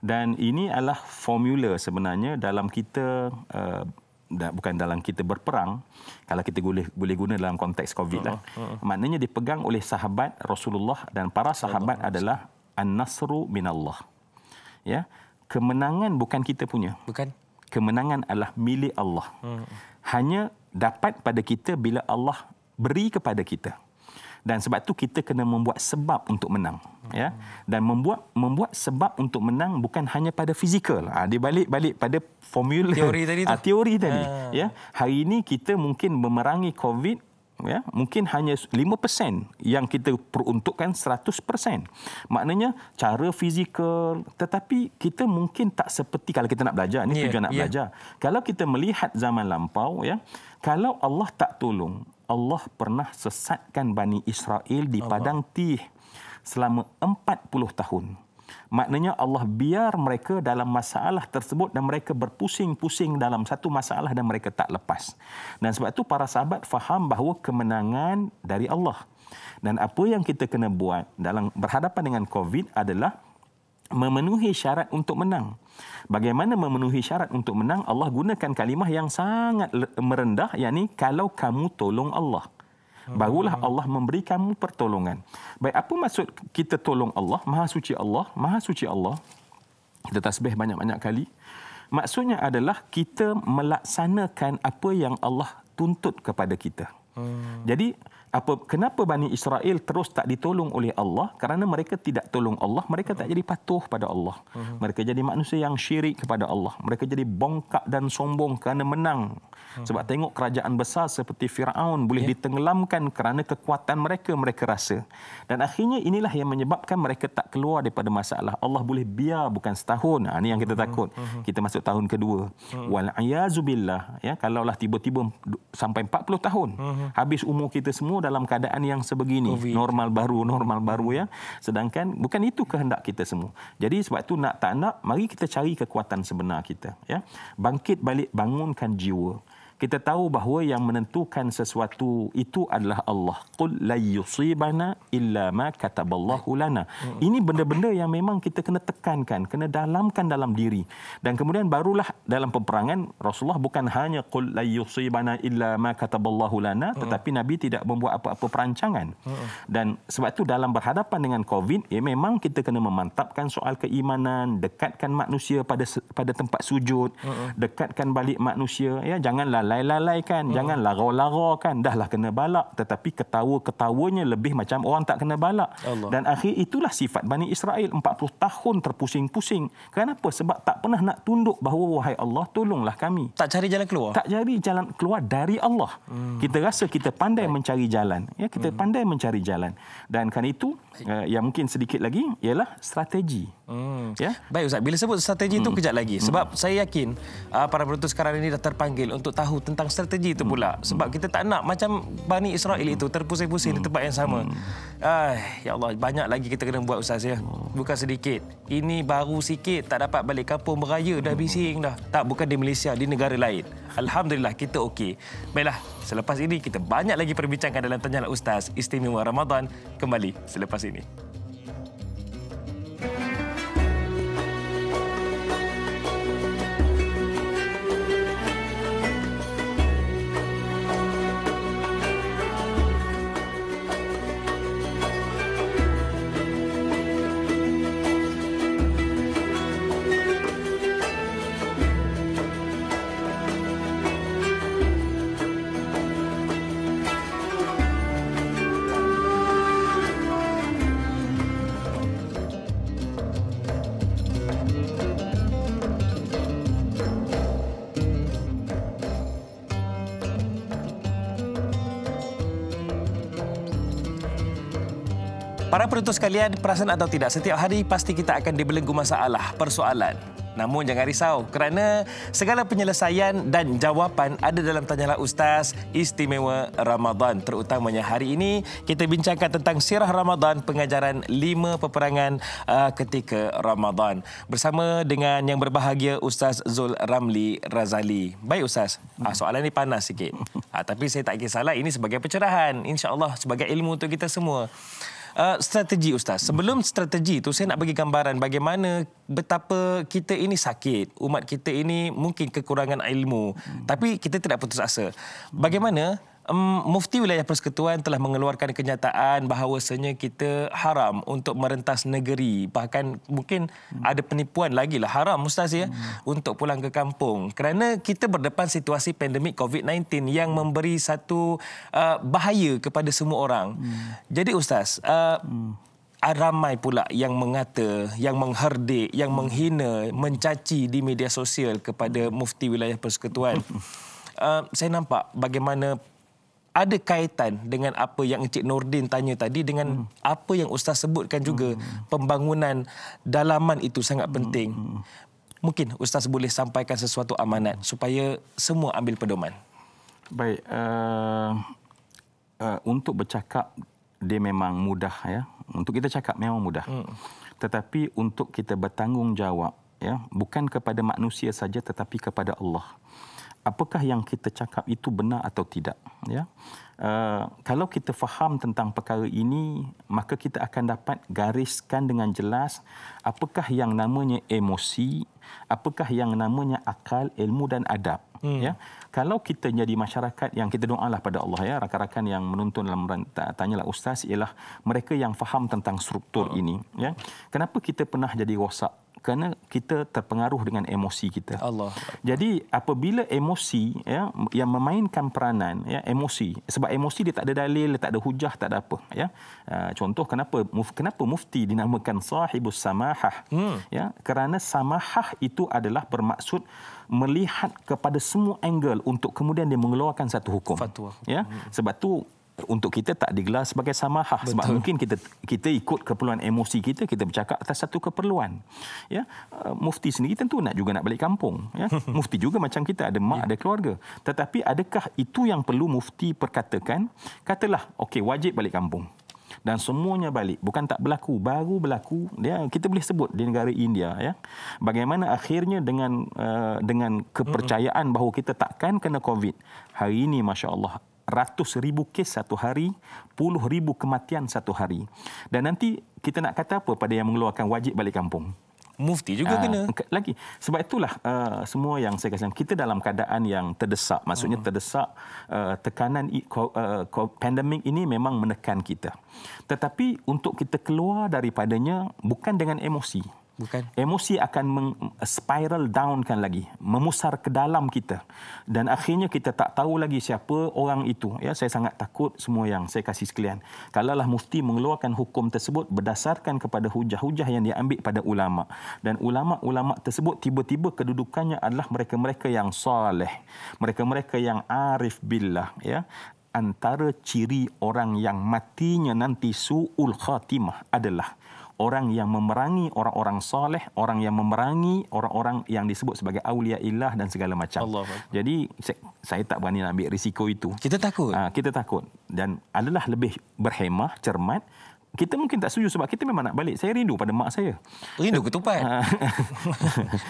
Dan ini adalah formula sebenarnya dalam kita bukan dalam kita berperang, kalau kita boleh guna dalam konteks COVID lah. Maknanya dipegang oleh sahabat Rasulullah dan para sahabat adalah an-nasru minallah. Ya, kemenangan bukan kita punya. Bukan. Kemenangan adalah milik Allah. Hanya dapat pada kita bila Allah beri kepada kita. Dan sebab tu kita kena membuat sebab untuk menang, ya. Dan membuat sebab untuk menang bukan hanya pada fizikal. Dia balik pada formula teori tadi tu. Teori tadi, ya. Hari ini kita mungkin memerangi COVID, ya, mungkin hanya 5% yang kita peruntukkan 100%. Maknanya cara fizikal, tetapi kita mungkin tak seperti kalau kita nak belajar, ni tujuan nak belajar. Kalau kita melihat zaman lampau, ya, kalau Allah tak tolong, Allah pernah sesatkan Bani Israel di Padang Tih selama 40 tahun. Maknanya Allah biar mereka dalam masalah tersebut dan mereka berpusing-pusing dalam satu masalah dan mereka tak lepas. Dan sebab itu para sahabat faham bahawa kemenangan dari Allah. Dan apa yang kita kena buat dalam berhadapan dengan COVID adalah memenuhi syarat untuk menang. Bagaimana memenuhi syarat untuk menang? Allah gunakan kalimah yang sangat merendah, yakni kalau kamu tolong Allah, barulah Allah memberi kamu pertolongan. Baik, apa maksud kita tolong Allah? Maha suci Allah, Maha suci Allah. Kita tasbih banyak-banyak kali. Maksudnya adalah kita melaksanakan apa yang Allah tuntut kepada kita. Jadi kenapa Bani Israel terus tak ditolong oleh Allah? Kerana mereka tidak tolong Allah, mereka tak jadi patuh pada Allah. Mereka jadi manusia yang syirik kepada Allah. Mereka jadi bongkak dan sombong kerana menang. Sebab tengok kerajaan besar seperti Firaun boleh ditenggelamkan kerana kekuatan mereka rasa. Dan akhirnya inilah yang menyebabkan mereka tak keluar daripada masalah. Allah boleh biar bukan setahun. Ini yang kita takut. Kita masuk tahun kedua. Wal-ayazubillah. Ya, kalaulah tiba-tiba sampai 40 tahun. Habis umur kita semua dalam keadaan yang sebegini. COVID. Normal baru ya. Sedangkan bukan itu kehendak kita semua. Jadi sebab itu nak tak nak, mari kita cari kekuatan sebenar kita. Ya. Bangkit balik, bangunkan jiwa. Kita tahu bahawa yang menentukan sesuatu itu adalah Allah. Qul la yusibana illa ma kataballahu lana. Ini benda-benda yang memang kita kena tekankan, kena dalamkan dalam diri. Dan kemudian barulah dalam peperangan Rasulullah bukan hanya qul la yusibana illa ma kataballahu lana, tetapi Nabi tidak membuat apa-apa perancangan. Dan sebab itu dalam berhadapan dengan COVID, memang kita kena memantapkan soal keimanan, dekatkan manusia pada tempat sujud, dekatkan balik manusia, ya, janganlah lalai-lalaikan, jangan larau-laraukan, dahlah kena balak, tetapi ketawa-ketawanya lebih macam orang tak kena balak. Allah. Dan akhir itulah sifat Bani Israel, 40 tahun terpusing-pusing. Kenapa? Sebab tak pernah nak tunduk bahawa wahai Allah, tolonglah kami. Tak cari jalan keluar. Tak cari jalan keluar dari Allah. Kita rasa kita pandai mencari jalan. Ya, kita pandai mencari jalan. Dan kerana itu, yang mungkin sedikit lagi ialah strategi. Ya. Baik Ustaz, bila sebut strategi itu kejap lagi. Sebab saya yakin para penonton sekarang ini dah terpanggil untuk tahu tentang strategi itu pula. Sebab kita tak nak macam Bani Israel itu terpusing-pusing di tempat yang sama. Ya Allah, banyak lagi kita kena buat Ustaz ya. Bukan sedikit. Ini baru sikit, tak dapat balik kampung beraya dah bising dah. Tak, bukan di Malaysia, di negara lain. Alhamdulillah kita okey. Baiklah, selepas ini kita banyak lagi perbincangan dalam Tanya Ustaz Istimewa Ramadan kembali selepas ini. Para penonton sekalian, perasan atau tidak, setiap hari pasti kita akan dibelenggu masalah, persoalan. Namun jangan risau kerana segala penyelesaian dan jawapan ada dalam Tanyalah Ustaz Istimewa Ramadan. Terutamanya hari ini kita bincangkan tentang sirah Ramadan, pengajaran 5 peperangan ketika Ramadan. Bersama dengan yang berbahagia Ustaz Zul Ramli Razali. Baik Ustaz, soalan ni panas sikit. Tapi saya tak kisahlah, ini sebagai pencerahan. InsyaAllah sebagai ilmu untuk kita semua. Strategi Ustaz. Sebelum strategi itu saya nak bagi gambaran bagaimana betapa kita ini sakit. Umat kita ini mungkin kekurangan ilmu. Tapi kita tidak putus asa. Bagaimana Mufti Wilayah Persekutuan telah mengeluarkan kenyataan bahawasanya kita haram untuk merentas negeri. Bahkan mungkin ada penipuan lagi lah, haram Ustaz ya, untuk pulang ke kampung. Kerana kita berdepan situasi pandemik COVID-19 yang memberi satu bahaya kepada semua orang. Jadi Ustaz, ramai pula yang mengata, yang mengherdik, yang menghina, mencaci di media sosial kepada Mufti Wilayah Persekutuan. Saya nampak bagaimana ada kaitan dengan apa yang Encik Nordin tanya tadi dengan apa yang Ustaz sebutkan juga. Pembangunan dalaman itu sangat penting. Mungkin Ustaz boleh sampaikan sesuatu amanat supaya semua ambil pedoman. Baik, untuk bercakap dia memang mudah ya. Untuk kita cakap memang mudah. Tetapi untuk kita bertanggungjawab ya, bukan kepada manusia saja tetapi kepada Allah. Apakah yang kita cakap itu benar atau tidak ya? Kalau kita faham tentang perkara ini, maka kita akan dapat gariskan dengan jelas apakah yang namanya emosi, apakah yang namanya akal, ilmu dan adab. Ya, kalau kita jadi masyarakat yang kita doalah pada Allah ya, rakan-rakan yang menonton dalam Tanyalah Ustaz ialah mereka yang faham tentang struktur ini ya. Kenapa kita pernah jadi rosak? Kerana kita terpengaruh dengan emosi kita. Allah. Jadi apabila emosi ya yang memainkan peranan ya, emosi, sebab emosi dia tak ada dalil, tak ada hujah, tak ada apa ya. Contoh kenapa mufti dinamakan sahibus samahah ya, kerana samahah itu adalah bermaksud melihat kepada semua angle untuk kemudian dia mengeluarkan satu hukum. Fatwa. Ya, sebab tu untuk kita tak digelar sebagai samahah. Betul. Sebab mungkin kita ikut keperluan emosi kita bercakap atas satu keperluan. Ya, mufti sendiri tentu nak balik kampung. Ya, mufti juga macam kita, ada mak, ada keluarga. Tetapi adakah itu yang perlu mufti perkatakan? Katalah, okey, wajib balik kampung. Dan semuanya balik. Bukan tak berlaku, baru berlaku. Ya, kita boleh sebut di negara India ya. Bagaimana akhirnya dengan kepercayaan bahawa kita takkan kena COVID. Hari ini masya-Allah ratus ribu kes satu hari, puluh ribu kematian satu hari. Dan nanti kita nak kata apa pada yang mengeluarkan wajib balik kampung? Mufti juga kena. Lagi. Sebab itulah semua yang saya katakan, kita dalam keadaan yang terdesak. Maksudnya terdesak, tekanan pandemik ini memang menekan kita. Tetapi untuk kita keluar daripadanya bukan dengan emosi. Bukan. Emosi akan spiral down kan lagi, memusar ke dalam kita. Dan akhirnya kita tak tahu lagi siapa orang itu. Ya, saya sangat takut semua yang saya kasih sekalian. Kalaulah mufti mengeluarkan hukum tersebut berdasarkan kepada hujah-hujah yang diambil pada ulama. Dan ulama-ulama tersebut tiba-tiba kedudukannya adalah mereka-mereka yang soleh. Mereka-mereka yang arif billah. Ya. Antara ciri orang yang matinya nanti su'ul khatimah adalah orang yang memerangi orang-orang soleh, orang yang memerangi orang-orang yang disebut sebagai awliyaillah dan segala macam. Allah. Jadi saya tak berani nak ambil risiko itu. Kita takut. Kita takut dan adalah lebih berhemah, cermat. Kita mungkin tak setuju sebab kita memang nak balik. Saya rindu pada mak saya. Rindu ketupat.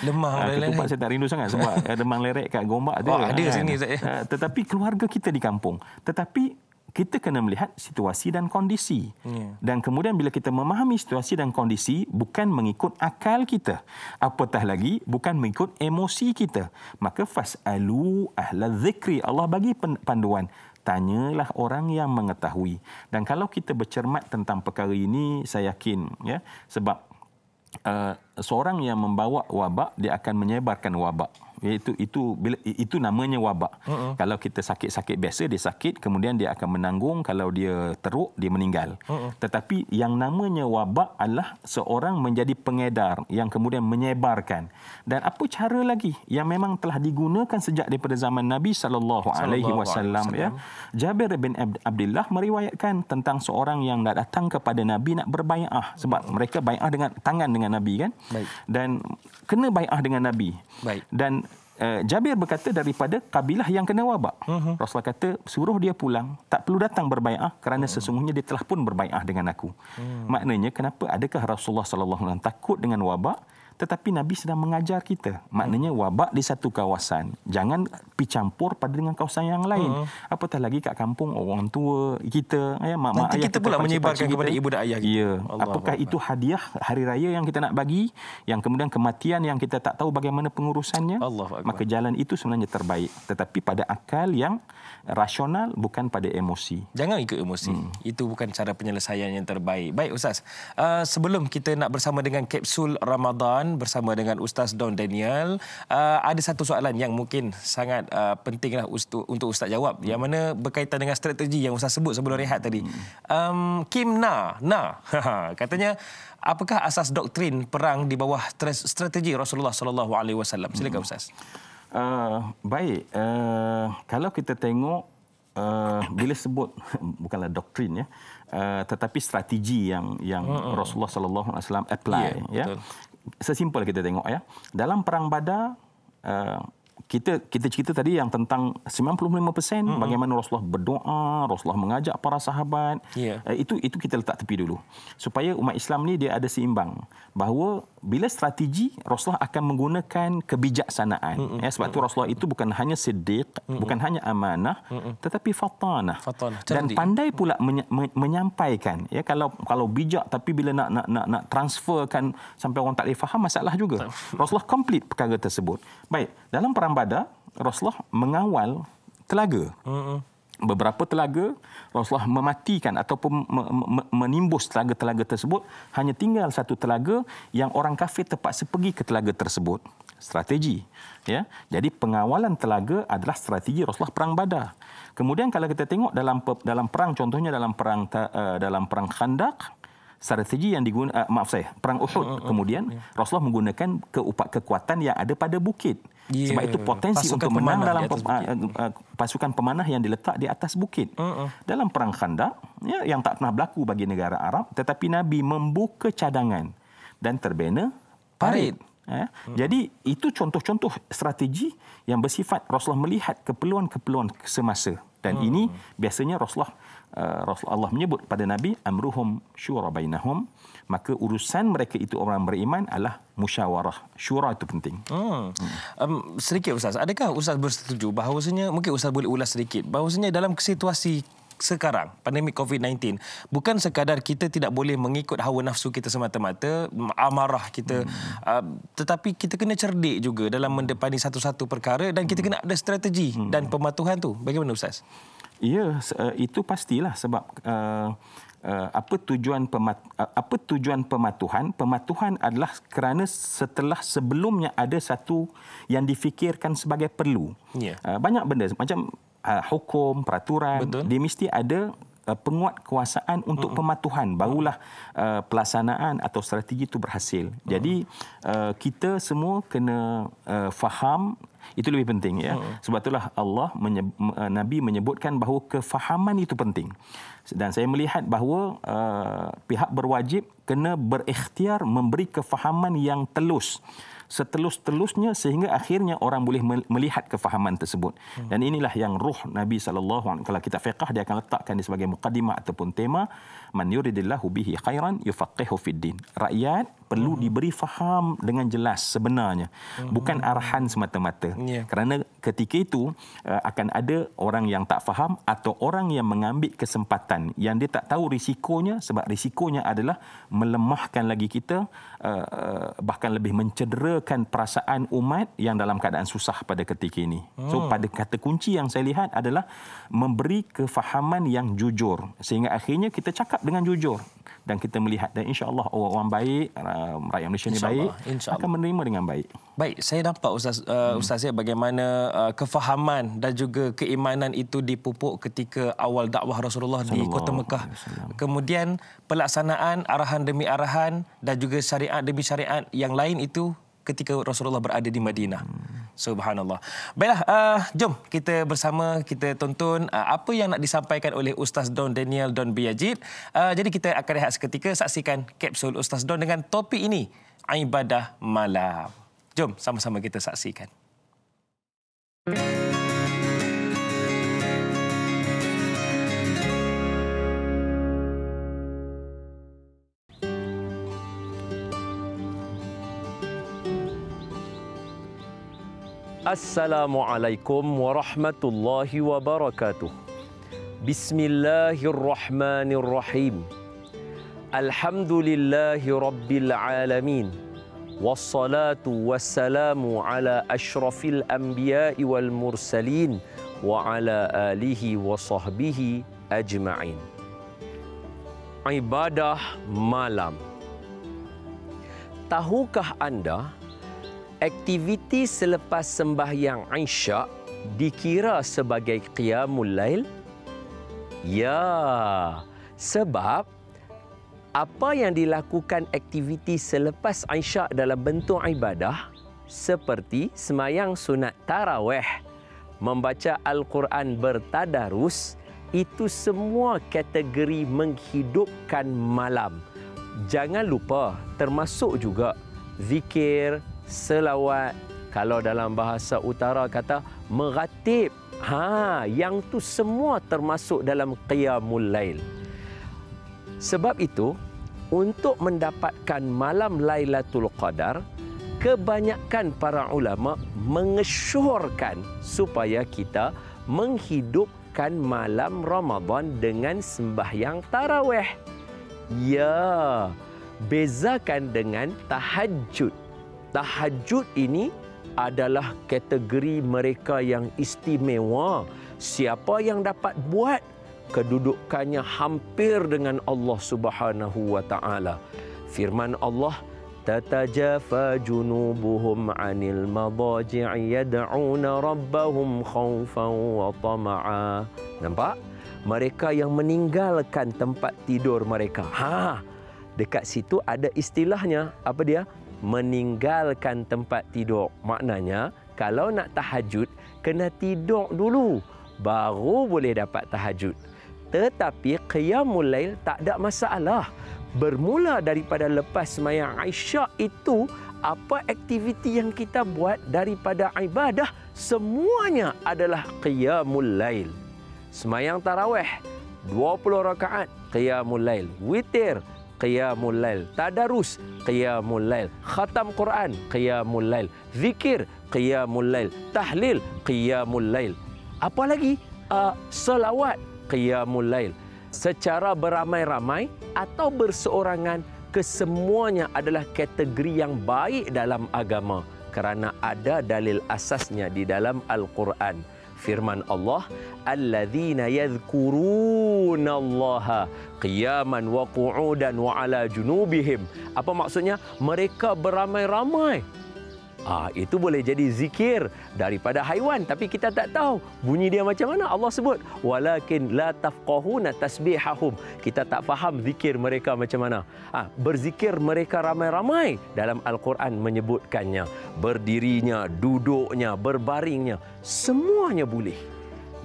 Lemah. Ketupat saya tak rindu sangat sebab demam lerek kat Gombak tu. Ada sini. Tetapi keluarga kita di kampung. Tetapi kita kena melihat situasi dan kondisi. Dan kemudian bila kita memahami situasi dan kondisi, bukan mengikut akal kita. Apatah lagi, bukan mengikut emosi kita. Maka fas'alu ahla zikri. Allah bagi panduan. Tanyalah orang yang mengetahui. Dan kalau kita bercermat tentang perkara ini, saya yakin ya, sebab seorang yang membawa wabak, dia akan menyebarkan wabak. Itu namanya wabak. Kalau kita sakit-sakit biasa, dia sakit, kemudian dia akan menanggung. Kalau dia teruk, dia meninggal. Tetapi yang namanya wabak adalah seorang menjadi pengedar yang kemudian menyebarkan. Dan apa cara lagi yang memang telah digunakan sejak daripada zaman Nabi SAW. Ya. Jabir bin Abdullah meriwayatkan tentang seorang yang nak datang kepada Nabi nak berbai'ah. Sebab mereka bai'ah dengan tangan dengan Nabi kan. Baik. Dan kena bai'ah dengan Nabi. Baik. Dan Jabir berkata daripada kabilah yang kena wabak. Rasulullah kata suruh dia pulang, tak perlu datang berbai'ah kerana sesungguhnya dia telah pun berbai'ah dengan aku. Maknanya kenapa adakah Rasulullah sallallahu alaihi wasallam takut dengan wabak? Tetapi Nabi sedang mengajar kita. Maknanya wabak di satu kawasan. Jangan pergi campur pada dengan kawasan yang lain. Apatah lagi kat kampung orang tua kita, mak-mak ayah kita pula menyebarkan kepada ibu dan ayah kita. Ya. Apakah itu hadiah hari raya yang kita nak bagi, yang kemudian kematian yang kita tak tahu bagaimana pengurusannya? Maka jalan itu sebenarnya terbaik. Tetapi pada akal yang rasional, bukan pada emosi. Jangan ikut emosi. Itu bukan cara penyelesaian yang terbaik. Baik Ustaz, sebelum kita nak bersama dengan kapsul Ramadan bersama dengan Ustaz Don Daniel, ada satu soalan yang mungkin sangat pentinglah untuk Ustaz jawab, yang mana berkaitan dengan strategi yang Ustaz sebut sebelum rehat tadi. Kim katanya, apakah asas doktrin perang di bawah strategi Rasulullah SAW? Silakan Ustaz. Baik, kalau kita tengok bila sebut bukanlah doktrin ya, tetapi strategi yang Rasulullah sallallahu alaihi wasallam apply ya. Sesimpel kita tengok ya. Dalam perang Badar, kita cerita tadi yang tentang 95% bagaimana Rasulullah berdoa, Rasulullah mengajak para sahabat. Itu kita letak tepi dulu. Supaya umat Islam ni dia ada seimbang. Bahawa bila strategi, Rasulullah akan menggunakan kebijaksanaan. Sebab tu Rasulullah itu bukan hanya siddiq, bukan hanya amanah, tetapi fatanah. Dan pandai pula menyampaikan. Ya, kalau bijak tapi bila nak transferkan sampai orang tak boleh faham, masalah juga. Rasulullah complete perkara tersebut. Baik, dalam perang Badar, Rasulullah mengawal telaga. Beberapa telaga Rasulullah mematikan ataupun menimbus telaga-telaga tersebut. Hanya tinggal satu telaga yang orang kafir terpaksa pergi ke telaga tersebut. Strategi. Ya. Jadi pengawalan telaga adalah strategi Rasulullah perang Badar. Kemudian kalau kita tengok dalam perang, contohnya dalam perang Khandaq, strategi yang digunakan, perang Uhud. Kemudian Rasulullah menggunakan kekuatan yang ada pada bukit. Sebab itu potensi pasukan untuk menang dalam pasukan pemanah yang diletak di atas bukit. Dalam perang Khandaq, ya, yang tak pernah berlaku bagi negara Arab, tetapi Nabi membuka cadangan dan terbina parit. Ya. Jadi itu contoh-contoh strategi yang bersifat Rasulullah melihat keperluan-keperluan semasa. Dan ini biasanya Allah menyebut pada Nabi, amruhum syura bainahum, maka urusan mereka itu orang beriman adalah musyawarah. Syura itu penting. Sedikit Ustaz, adakah Ustaz bersetuju bahawasanya, mungkin Ustaz boleh ulas sedikit, bahawasanya dalam situasi sekarang, pandemik COVID-19, bukan sekadar kita tidak boleh mengikut hawa nafsu kita semata-mata, amarah kita, tetapi kita kena cerdik juga dalam mendepani satu-satu perkara, dan kita kena ada strategi dan pematuhan tu. Bagaimana Ustaz? Ya, itu pastilah sebab apa tujuan pematuhan? Pematuhan adalah kerana sebelumnya ada satu yang difikirkan sebagai perlu. Banyak benda macam hukum, peraturan, dia mesti ada penguat kuasaan untuk pematuhan, barulah pelaksanaan atau strategi itu berhasil. Jadi kita semua kena faham, itu lebih penting ya. Sebab itulah Nabi menyebutkan bahawa kefahaman itu penting. Dan saya melihat bahawa pihak berwajib kena berikhtiar memberi kefahaman yang telus, setelus-telusnya, sehingga akhirnya orang boleh melihat kefahaman tersebut. Dan inilah yang ruh Nabi SAW. Kalau kita fiqh, dia akan letakkan di sebagai muqaddimah ataupun tema, man yuridillahu bihi khairan yufaqihu fid din. Rakyat perlu diberi faham dengan jelas sebenarnya, bukan arahan semata-mata. Kerana ketika itu akan ada orang yang tak faham atau orang yang mengambil kesempatan yang dia tak tahu risikonya, sebab risikonya adalah melemahkan lagi kita, bahkan lebih mencederakan perasaan umat yang dalam keadaan susah pada ketika ini. So pada kata kunci yang saya lihat adalah memberi kefahaman yang jujur, sehingga akhirnya kita cakap dengan jujur dan kita melihat dan insya-Allah orang baik, rakyat Malaysia ni baik, akan menerima dengan baik. Baik, saya nampak Ustaz ya bagaimana kefahaman dan juga keimanan itu dipupuk ketika awal dakwah Rasulullah di Kota Mekah. Kemudian pelaksanaan arahan demi arahan dan juga syariat demi syariat yang lain itu ketika Rasulullah berada di Madinah. Subhanallah. Baiklah, jom kita bersama kita tonton apa yang nak disampaikan oleh Ustaz Don Daniel Don Biyajid. Jadi kita akan rehat seketika, saksikan kapsul Ustaz Don dengan topik ini, ibadah malam. Jom sama-sama kita saksikan. Assalamualaikum warahmatullahi wabarakatuh. Bismillahirrahmanirrahim. Alhamdulillahi rabbil alamin. Wassalatu wassalamu ala ashrafil anbiya'i wal mursalin wa ala alihi wa sahbihi ajma'in. Ibadah malam. Tahukah anda aktiviti selepas sembahyang Isyak dikira sebagai qiyamul lail? Ya, sebab apa yang dilakukan aktiviti selepas Isyak dalam bentuk ibadah seperti semayang sunat tarawih, membaca Al-Quran bertadarus, itu semua kategori menghidupkan malam. Jangan lupa termasuk juga zikir, selawat, kalau dalam bahasa utara kata meratib. Yang tu semua termasuk dalam qiyamul lail. Sebab itu, untuk mendapatkan malam Lailatul Qadar, kebanyakan para ulama mengesyorkan supaya kita menghidupkan malam Ramadan dengan sembahyang tarawih. Ya, bezakan dengan tahajud. Tahajud ini adalah kategori mereka yang istimewa. Siapa yang dapat buat, kedudukannya hampir dengan Allah Subhanahu wa taala. Firman Allah, tatajafa junubuhum 'anil madaji'i yad'una rabbahum khaufan wa tama'a. Nampak? Mereka yang meninggalkan tempat tidur mereka. Dekat situ ada istilahnya. Apa dia? Meninggalkan tempat tidur. Maknanya, kalau nak tahajud, kena tidur dulu, baru boleh dapat tahajud. Tetapi qiyamul lail tak ada masalah. Bermula daripada lepas sembahyang Isyak itu, apa aktiviti yang kita buat daripada ibadah, semuanya adalah qiyamul lail. Sembahyang tarawih 20 rakaat, qiyamul lail. Witir, qiyamul lail. Tadarus, qiyamul lail. Khatam Quran, qiyamul lail. Zikir, qiyamul lail. Tahlil, qiyamul lail. Apa lagi? Selawat, qiyamul lail. Secara beramai-ramai atau berseorangan, kesemuanya adalah kategori yang baik dalam agama kerana ada dalil asasnya di dalam Al-Quran. Firman Allah, alladzina yadhkurunallaha qiyaman wa qu'udan wa ala junubihim. Apa maksudnya? Mereka beramai-ramai. Itu boleh jadi zikir daripada haiwan, tapi kita tak tahu bunyi dia macam mana. Allah sebut, walakin la tafqahuna tasbihahum. Kita tak faham zikir mereka macam mana. Berzikir mereka ramai-ramai, dalam Al-Quran menyebutkannya. Berdirinya, duduknya, berbaringnya, semuanya boleh.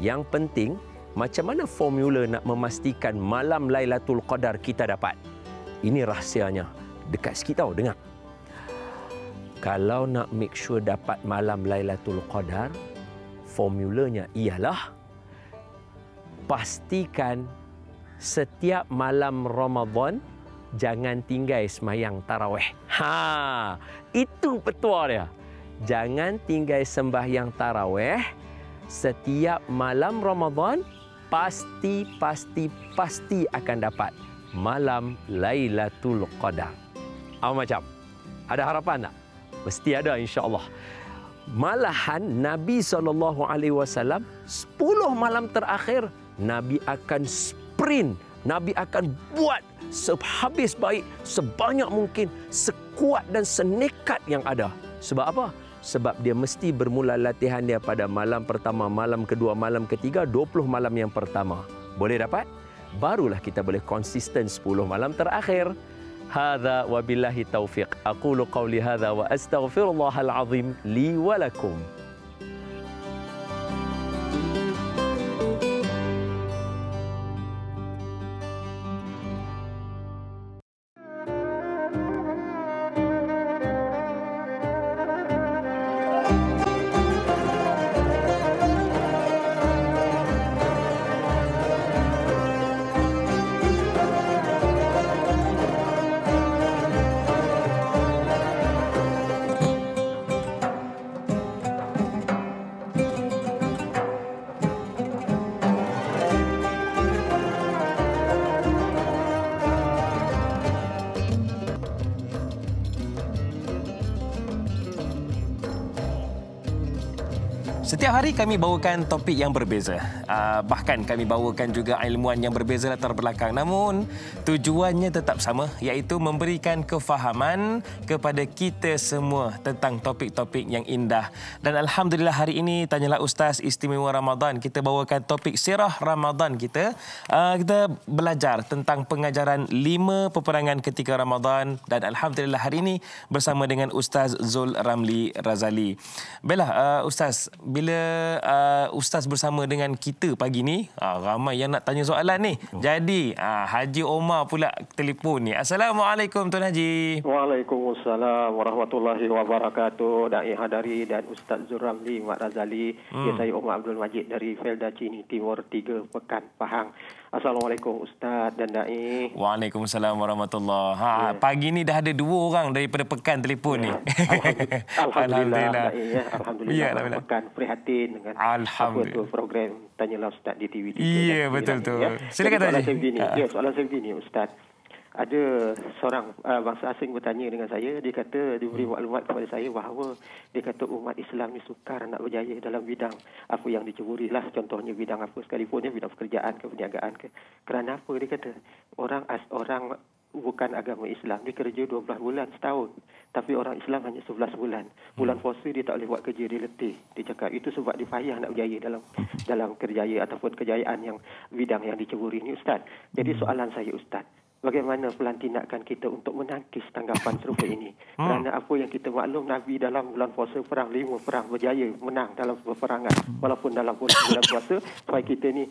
Yang penting, macam mana formula nak memastikan malam Lailatul Qadar kita dapat? Ini rahsianya. Dekat sikit tahu, dengar. Kalau nak make sure dapat malam Lailatul Qadar, formulanya ialah pastikan setiap malam Ramadan jangan tinggal sembahyang tarawih. Itu petua dia. Jangan tinggal sembahyang tarawih. Setiap malam Ramadan pasti akan dapat malam Lailatul Qadar. Macam ada harapan tak? Mesti ada, insya-Allah. Malahan Nabi SAW 10 malam terakhir Nabi akan sprint Nabi akan buat sehabis baik, sebanyak mungkin, sekuat dan senekat yang ada. Sebab apa? Sebab dia mesti bermula latihan dia pada malam pertama, malam kedua, malam ketiga, 20 malam yang pertama. Boleh dapat? Barulah kita boleh konsisten 10 malam terakhir. Hadza wabillahi taufiq. Aqulu qawli hadza wa astaghfirullahal azim li wa lakum. Setiap hari kami bawakan topik yang berbeza. Bahkan kami bawakan juga ilmuwan yang berbeza latar belakang. Namun tujuannya tetap sama, iaitu memberikan kefahaman kepada kita semua tentang topik-topik yang indah. Dan Alhamdulillah hari ini Tanyalah Ustaz Istimewa Ramadan, kita bawakan topik Sirah Ramadan kita. Kita belajar tentang pengajaran 5 peperangan ketika Ramadan. Dan Alhamdulillah hari ini bersama dengan Ustaz Zul Ramli Razali. Baiklah Ustaz, bila Ustaz bersama dengan kita pagi ni, ramai yang nak tanya soalan ni. Jadi Haji Omar pula telefon ni. Assalamualaikum Tuan Haji. Waalaikumsalam warahmatullahi wabarakatuh. Dai Hadari dan Ustaz Zul Ramli Razali. Saya Omar Abdul Majid dari Felda Cini Timur 3 Pekan Pahang. Assalamualaikum Ustaz dan Dai. Waalaikumsalam warahmatullahi. Pagi ni dah ada 2 orang daripada Pekan telefon ni. Alhamdulillah. Alhamdulillah. Pekan prihatin dengan apa tu program Tanyalah Ustaz di TV3. Ya, betul tu. Silakan Haji. Soalan saya begini Ustaz. Ada seorang bangsa asing bertanya dengan saya, dia kata, dia beri maklumat kepada saya bahawa dia kata umat Islam ni sukar nak berjaya dalam bidang apa yang diceburi lah, contohnya bidang apa sekalipun, bidang pekerjaan ke, perniagaan ke. Kerana apa? Dia kata orang bukan agama Islam dia kerja 12 bulan setahun, tapi orang Islam hanya 11 bulan. Bulan puasa dia tak boleh buat kerja, dia letih. Dia cakap itu sebab dia payah nak berjaya dalam kerjaya ataupun kejayaan yang bidang yang diceburi ni Ustaz. Jadi soalan saya Ustaz, bagaimana pelan tindakan kita untuk menangkis tanggapan serupa ini? Kerana apa yang kita maklum, Nabi dalam bulan puasa perang 5 perang berjaya menang dalam peperangan walaupun dalam bulan puasa, supaya kita ni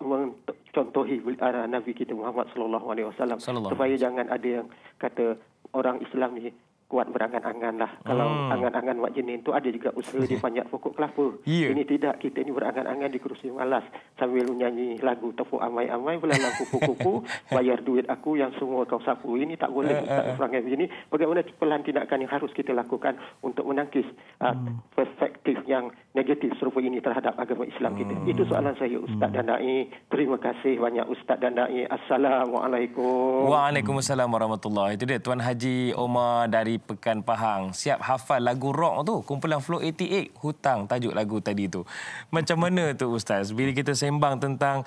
mencontohi Nabi kita Muhammad sallallahu alaihi wasallam, supaya jangan ada yang kata orang Islam ni kuat berangan-angan lah. Kalau angan-angan Mak Jenin tu ada juga usaha di panjat pokok kelapa. Ini tidak, kita ni berangan-angan di kerusi malas sambil menyanyi lagu tepuk amai-amai, belalang kupu-kupu, bayar duit aku yang semua kau sapu. Ini tak boleh Ustaz perangai begini. Bagaimana pelan tindakan yang harus kita lakukan untuk menangkis perspektif yang negatif serupa ini terhadap agama Islam kita? Itu soalan saya Ustaz dan Dai. Terima kasih banyak Ustaz dan Dai. Assalamualaikum. Waalaikumsalam warahmatullahi. Itu dia Tuan Haji Omar dari Pekan Pahang. Siap hafal lagu rock tu, kumpulan Flow 88, Hutang tajuk lagu tadi tu. Macam mana tu Ustaz? Bila kita sembang tentang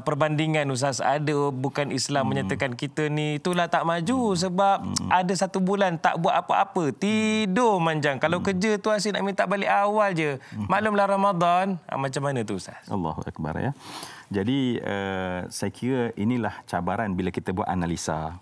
perbandingan Ustaz, ada bukan Islam menyatakan kita ni itulah tak maju sebab ada 1 bulan tak buat apa-apa, tidur manjang. Kalau kerja tu asyik nak minta balik awal je. Maklumlah Ramadan. Macam mana tu Ustaz? Allahu Akbar ya. Jadi saya kira inilah cabaran bila kita buat analisa.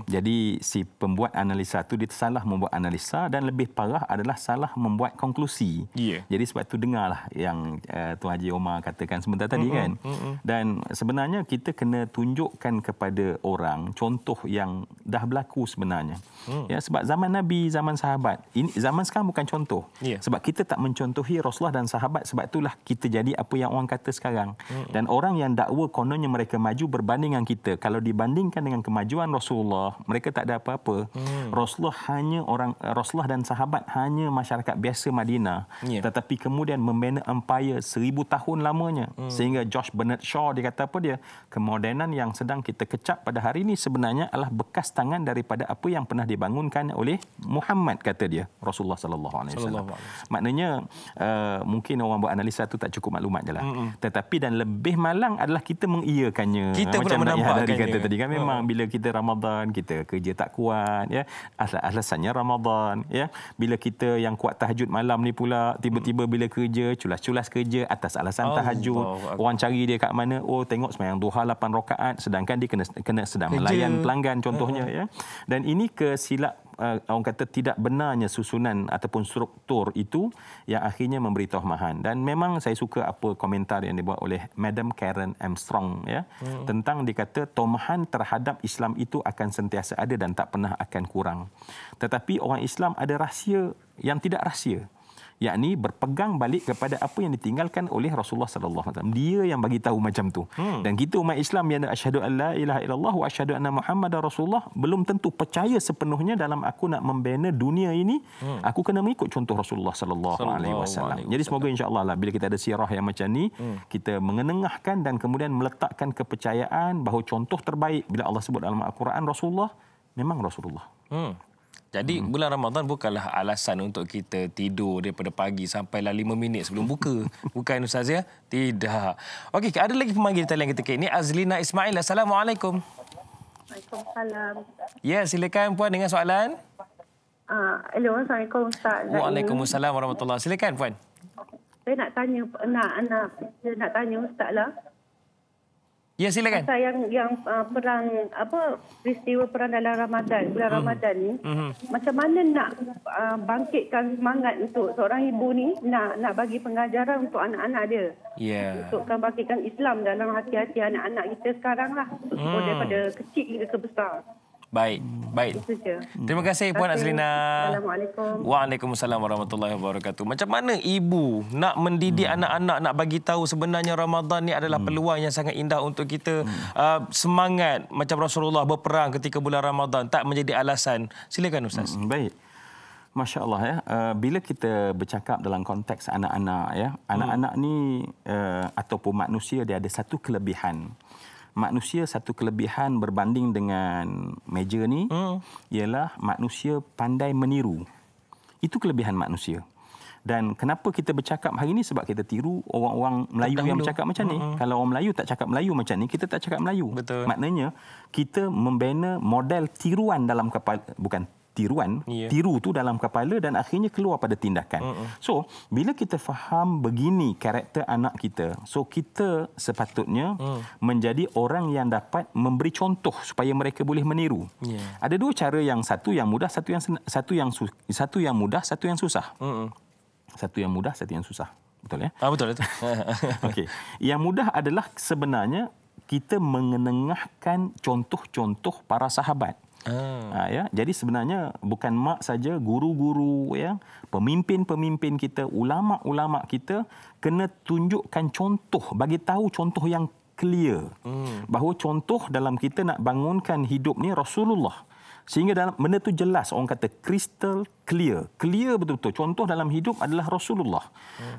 Jadi si pembuat analisa tu dia salah membuat analisa dan lebih parah adalah salah membuat konklusi. Jadi sebab tu dengarlah yang Tuan Haji Omar katakan sebentar tadi kan. Dan sebenarnya kita kena tunjukkan kepada orang contoh yang dah berlaku sebenarnya. Ya, sebab zaman Nabi, zaman sahabat, ini zaman sekarang bukan contoh. Sebab kita tak mencontohi Rasulullah dan sahabat, sebab itulah kita jadi apa yang orang kata sekarang. Dan orang yang dakwa kononnya mereka maju berbanding dengan kita, kalau dibandingkan dengan kemajuan Rasulullah, mereka tak ada apa-apa. Rasulullah dan sahabat hanya masyarakat biasa Madinah, tetapi kemudian membina empire 1000 tahun lamanya. Sehingga George Bernard Shaw dia kata apa dia? Kemodenan yang sedang kita kecap pada hari ini sebenarnya adalah bekas tangan daripada apa yang pernah dibangunkan oleh Muhammad, kata dia, Rasulullah sallallahu alaihi wasallam. Maknanya mungkin orang buat analisa tu tak cukup maklumat jelah. Tetapi dan lebih malam halang adalah kita mengiyakannya. Kita pun macam Nak Yahya menampakkannya. kata tadi kan, memang bila kita Ramadan, kita kerja tak kuat, ya. Alasannya Ramadan, ya. Bila kita yang kuat tahajud malam ni pula, tiba-tiba bila kerja, culas-culas kerja atas alasan tahajud. Orang cari dia kat mana? Oh, tengok sembahyang duha 8 rakaat, sedangkan dia kena sedang melayan pelanggan contohnya, ya. Dan ini kesilap orang kata tidak benarnya susunan ataupun struktur itu yang akhirnya memberi tohmahan. Dan memang saya suka apa komentar yang dibuat oleh Madam Karen Armstrong, ya, tentang dikata tohmahan terhadap Islam itu akan sentiasa ada dan tak pernah akan kurang. Tetapi orang Islam ada rahsia yang tidak rahsia, yakni berpegang balik kepada apa yang ditinggalkan oleh Rasulullah sallallahu alaihi wasallam. Dia yang bagi tahu macam tu. Dan kita umat Islam yang asyhadu an la ilaha illallah wa asyhadu anna Muhammadar Rasulullah belum tentu percaya sepenuhnya dalam aku nak membina dunia ini, aku kena mengikut contoh Rasulullah sallallahu alaihi wasallam. Jadi semoga insya-Allah lah bila kita ada sirah yang macam ni, kita mengenengahkan dan kemudian meletakkan kepercayaan bahawa contoh terbaik bila Allah sebut dalam Al-Quran Rasulullah memang Rasulullah. Jadi bulan Ramadan bukanlah alasan untuk kita tidur daripada pagi sampailah 5 minit sebelum buka. Bukan Ustaz, ya? Tidak. Okey, ada lagi pemanggil talian kita. Ini Azlina Ismail. Assalamualaikum. Waalaikumsalam. Ya, silakan puan dengan soalan. Hello, Assalamualaikum Ustaz. Waalaikumsalam warahmatullahi. Silakan puan. Saya nak tanya nak tanya Ustaz lah. Ya, silakan. Pasal yang perang peristiwa perang dalam Ramadan, bulan Ramadan ni, macam mana nak bangkitkan semangat untuk seorang ibu ni nak bagi pengajaran untuk anak-anak dia. Untuk bangkitkan Islam dalam hati-hati anak-anak kita sekarang lah. Daripada kecil hingga ke besar. Baik. Terima kasih Puan Azlina. Assalamualaikum. Waalaikumsalam warahmatullahi wabarakatuh. Macam mana ibu nak mendidik anak-anak, nak bagi tahu sebenarnya Ramadan ni adalah peluang yang sangat indah untuk kita semangat macam Rasulullah berperang ketika bulan Ramadan, tak menjadi alasan. Silakan Ustaz. Baik. Masya Allah, ya. Bila kita bercakap dalam konteks anak-anak, ya, anak-anak ni ataupun manusia dia ada satu kelebihan. Manusia satu kelebihan berbanding dengan meja ni ialah manusia pandai meniru. Itu kelebihan manusia. Dan kenapa kita bercakap hari ini? Sebab kita tiru orang-orang Melayu yang bercakap macam ni. Kalau orang Melayu tak cakap Melayu macam ni, kita tak cakap Melayu. Betul. Maknanya kita membina model tiruan dalam kepala, bukan tiruan, tiru tu dalam kepala dan akhirnya keluar pada tindakan. So, bila kita faham begini karakter anak kita, so kita sepatutnya menjadi orang yang dapat memberi contoh supaya mereka boleh meniru. Ada dua cara, yang satu yang mudah, satu yang mudah, satu yang susah. Satu yang mudah, satu yang susah. Betul, ya? Betul itu. Okey. Yang mudah adalah sebenarnya kita mengenengahkan contoh-contoh para sahabat. Ya, jadi sebenarnya bukan mak saja, guru-guru, ya, pemimpin-pemimpin kita, ulama-ulama kita kena tunjukkan contoh, bagi tahu contoh yang clear. Bahawa contoh dalam kita nak bangunkan hidup ni Rasulullah. Sehingga dalam benda tu jelas, orang kata crystal clear. Clear betul-betul. Contoh dalam hidup adalah Rasulullah.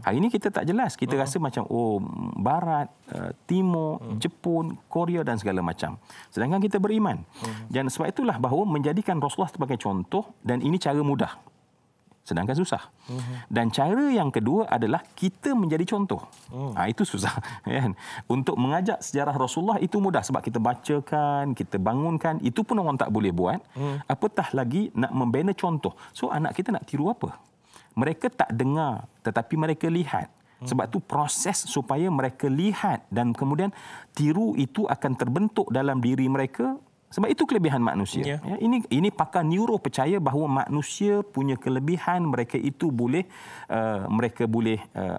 Hari ini kita tak jelas. Kita rasa macam Barat, Timur, Jepun, Korea dan segala macam. Sedangkan kita beriman. Dan sebab itulah bahawa menjadikan Rasulullah sebagai contoh, dan ini cara mudah. Sedangkan susah. Dan cara yang kedua adalah kita menjadi contoh. Itu susah. Kan? Untuk mengajak sejarah Rasulullah itu mudah sebab kita bacakan, kita bangunkan. Itu pun orang tak boleh buat. Apatah lagi nak membina contoh. So anak kita nak tiru apa? Mereka tak dengar tetapi mereka lihat. Sebab tu proses supaya mereka lihat dan kemudian tiru itu akan terbentuk dalam diri mereka. Sebab itu kelebihan manusia. Ya, ini pakar neuro percaya bahawa manusia punya kelebihan, mereka itu boleh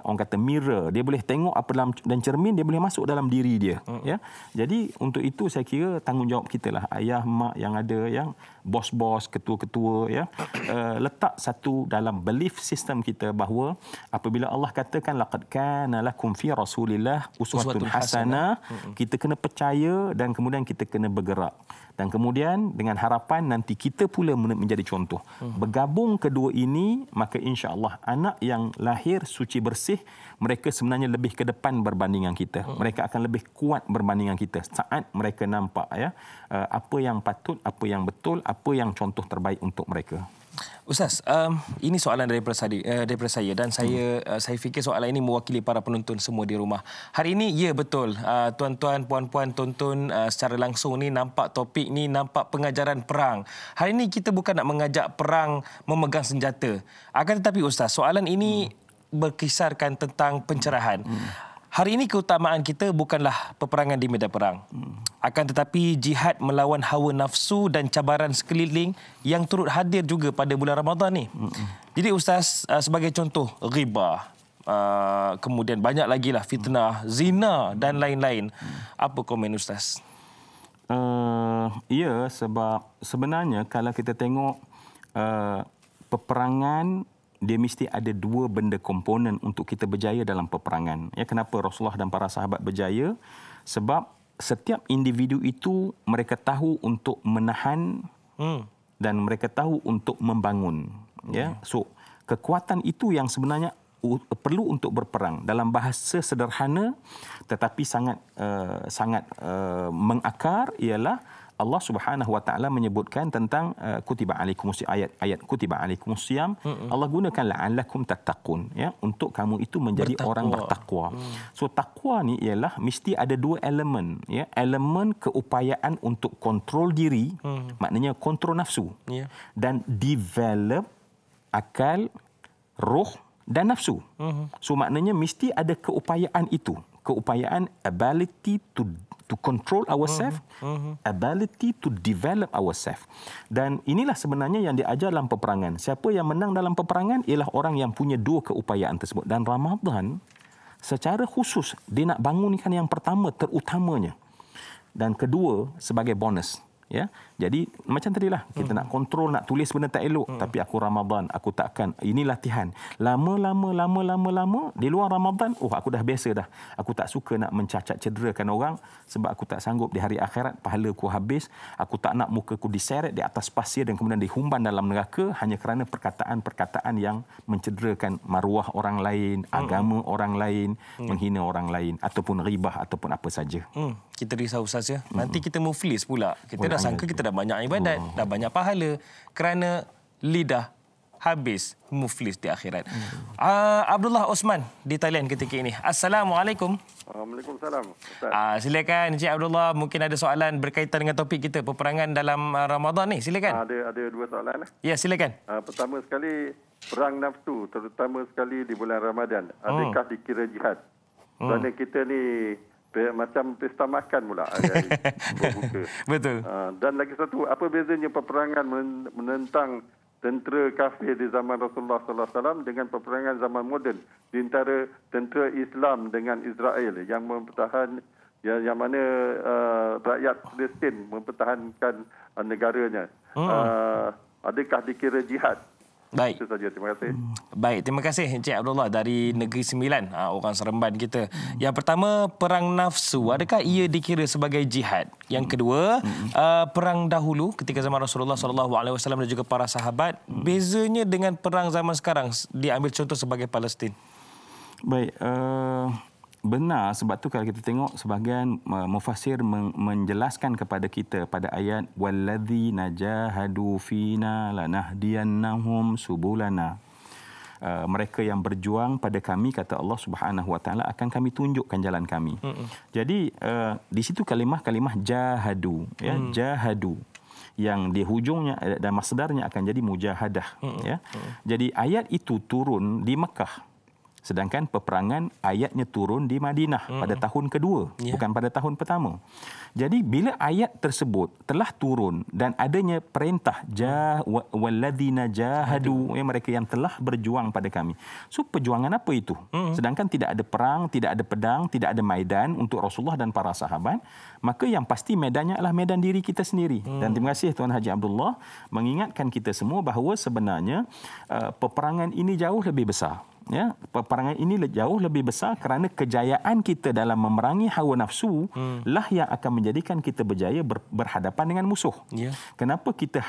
orang kata mirror, dia boleh tengok apa dalam, dan cermin dia boleh masuk dalam diri dia. Ya, jadi untuk itu saya kira tanggungjawab kita lah, ayah mak yang ada, yang bos-bos, ketua-ketua, ya, letak satu dalam belief system kita bahawa apabila Allah katakan laqad kana lakum fi Rasulillah uswatun hasanah, kita kena percaya dan kemudian kita kena bergerak. Dan kemudian dengan harapan nanti kita pula menjadi contoh. Bergabung kedua ini, maka insya-Allah anak yang lahir suci bersih, mereka sebenarnya lebih ke depan berbandingan kita. Mereka akan lebih kuat berbandingan kita saat mereka nampak, ya, apa yang patut, apa yang betul, apa yang contoh terbaik untuk mereka. Ustaz, ini soalan daripada saya dan saya fikir soalan ini mewakili para penonton semua di rumah. Hari ini, ya betul, tuan-tuan, puan-puan tonton secara langsung ni nampak topik ni, nampak pengajaran perang. Hari ini kita bukan nak mengajak perang memegang senjata. Akan tetapi Ustaz, soalan ini berkisarkan tentang pencerahan. Hari ini keutamaan kita bukanlah peperangan di medan perang. Akan tetapi jihad melawan hawa nafsu dan cabaran sekeliling yang turut hadir juga pada bulan Ramadan ni. Jadi Ustaz, sebagai contoh, riba, kemudian banyak lagi lah fitnah, zina dan lain-lain. Apa komen Ustaz? Ya, sebab sebenarnya kalau kita tengok peperangan, dia mesti ada dua benda komponen untuk kita berjaya dalam peperangan. Ya, kenapa Rasulullah dan para sahabat berjaya? Sebab setiap individu itu mereka tahu untuk menahan dan mereka tahu untuk membangun. Ya, so kekuatan itu yang sebenarnya perlu untuk berperang. Dalam bahasa sederhana tetapi sangat mengakar ialah Allah Subhanahu Wa Taala menyebutkan tentang kutiba alaikumus ayat kutiba alaikumus siyam. Allah gunakan la'allakum tattaqun, ya, untuk kamu itu menjadi orang bertakwa. So takwa ni ialah mesti ada dua elemen, ya. Elemen keupayaan untuk kontrol diri, maknanya kontrol nafsu. Dan develop akal, roh dan nafsu. So maknanya mesti ada keupayaan itu. Keupayaan, ability to control ourselves, ability to develop ourselves. Dan inilah sebenarnya yang diajar dalam peperangan. Siapa yang menang dalam peperangan ialah orang yang punya dua keupayaan tersebut. Dan Ramadan secara khusus dia nak bangunkan yang pertama terutamanya. Dan kedua sebagai bonus. Ya, jadi macam tadilah kita nak kontrol, nak tulis benda tak elok, tapi aku Ramadan, aku takkan. Ini latihan. Lama di luar Ramadan, aku dah biasa dah. Aku tak suka nak mencacat cederakan orang sebab aku tak sanggup di hari akhirat pahala aku habis. Aku tak nak muka aku diseret di atas pasir dan kemudian dihumban dalam neraka hanya kerana perkataan-perkataan yang mencederakan maruah orang lain, agama orang lain, menghina orang lain ataupun ribah ataupun apa saja. Kita risau Ustaz, ya. Nanti kita muflis pula. Kita dah sangka kita dah banyak ibadat, dah banyak pahala, kerana lidah habis muflis di akhirat. Abdullah Osman di Thailand ketika ini. Assalamualaikum. Waalaikumsalam. Silakan Encik Abdullah, mungkin ada soalan berkaitan dengan topik kita, peperangan dalam Ramadan ni. Silakan. Ada dua soalan. Ya, silakan. Pertama sekali, perang nafsu terutama sekali di bulan Ramadan, adakah dikira jihad? Kerana kita ni macam pesta makan pula buka. Betul. Dan lagi satu, apa bezanya peperangan menentang tentera kafir di zaman Rasulullah sallallahu alaihi wasallam dengan peperangan zaman moden di antara tentera Islam dengan Israel yang mempertahan yang mana rakyat Palestin mempertahankan negaranya. Adakah dikira jihad? Baik. Itu saja, terima kasih. Baik, terima kasih Encik Abdullah dari Negeri Sembilan, orang Seremban kita. Yang pertama, perang nafsu, adakah ia dikira sebagai jihad? Yang kedua, perang dahulu ketika zaman Rasulullah SAW dan juga para sahabat, bezanya dengan perang zaman sekarang, diambil contoh sebagai Palestin. Baik, benar, sebab tu kalau kita tengok sebahagian mufassir menjelaskan kepada kita pada ayat walladzina jahadu fina lanahdiyannahum subulana. Mereka yang berjuang pada kami, kata Allah Subhanahu Wa Taala, akan kami tunjukkan jalan kami. Jadi di situ kalimah jahadu, ya, jahadu yang di hujungnya dan masdarnya akan jadi mujahadah, ya. Jadi ayat itu turun di Mekah. Sedangkan peperangan ayatnya turun di Madinah pada tahun kedua, bukan pada tahun pertama. Jadi bila ayat tersebut telah turun dan adanya perintah walladzina jahadu, mereka yang telah berjuang pada kami. So perjuangan apa itu? Sedangkan tidak ada perang, tidak ada pedang, tidak ada maidan untuk Rasulullah dan para sahabat, maka yang pasti medannya adalah medan diri kita sendiri. Dan terima kasih Tuan Haji Abdullah mengingatkan kita semua bahawa sebenarnya peperangan ini jauh lebih besar. Ya, peperangan ini jauh lebih besar kerana kejayaan kita dalam memerangi hawa nafsu lah yang akan menjadikan kita berjaya berhadapan dengan musuh. Kenapa kita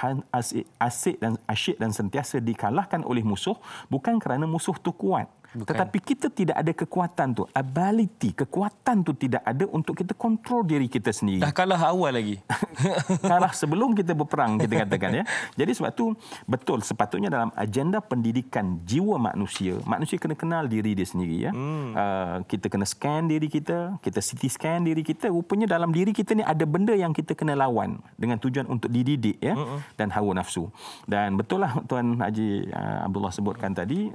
asyik dan sentiasa dikalahkan oleh musuh? Bukan kerana musuh tu kuat, Tetapi kita tidak ada kekuatan tu, kekuatan tu tidak ada untuk kita kontrol diri kita sendiri. Dah kalah awal lagi. Kalah sebelum kita berperang, kita katakan ya. Jadi sebab tu betul, sepatutnya dalam agenda pendidikan jiwa manusia kena kenal diri dia sendiri ya. Kita kena scan diri kita CT scan diri kita. Rupanya dalam diri kita ni ada benda yang kita kena lawan dengan tujuan untuk dididik ya, dan hawa nafsu. Dan betul lah Tuan Haji Abdullah sebutkan tadi,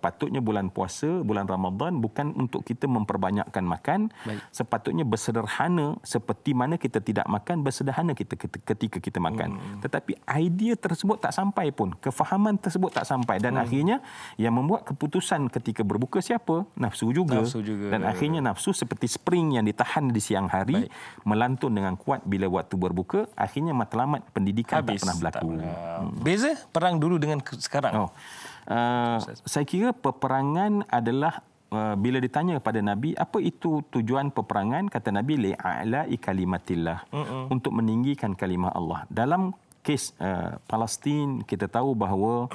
patutnya bulan puasa, bulan Ramadan bukan untuk kita memperbanyakkan makan. Baik. Sepatutnya bersederhana seperti mana kita tidak makan, bersederhana kita ketika kita makan. Tetapi idea tersebut tak sampai pun, kefahaman tersebut tak sampai, dan akhirnya yang membuat keputusan ketika berbuka siapa? Nafsu juga. Dan akhirnya nafsu seperti spring yang ditahan di siang hari. Baik. Melantun dengan kuat bila waktu berbuka, akhirnya matlamat pendidikan habis, tak pernah berlaku. Beza perang dulu dengan sekarang? Saya kira peperangan adalah bila ditanya kepada Nabi apa itu tujuan peperangan, kata Nabi li'a'la'i kalimatillah, untuk meninggikan kalimah Allah. Dalam kes Palestin, kita tahu bahawa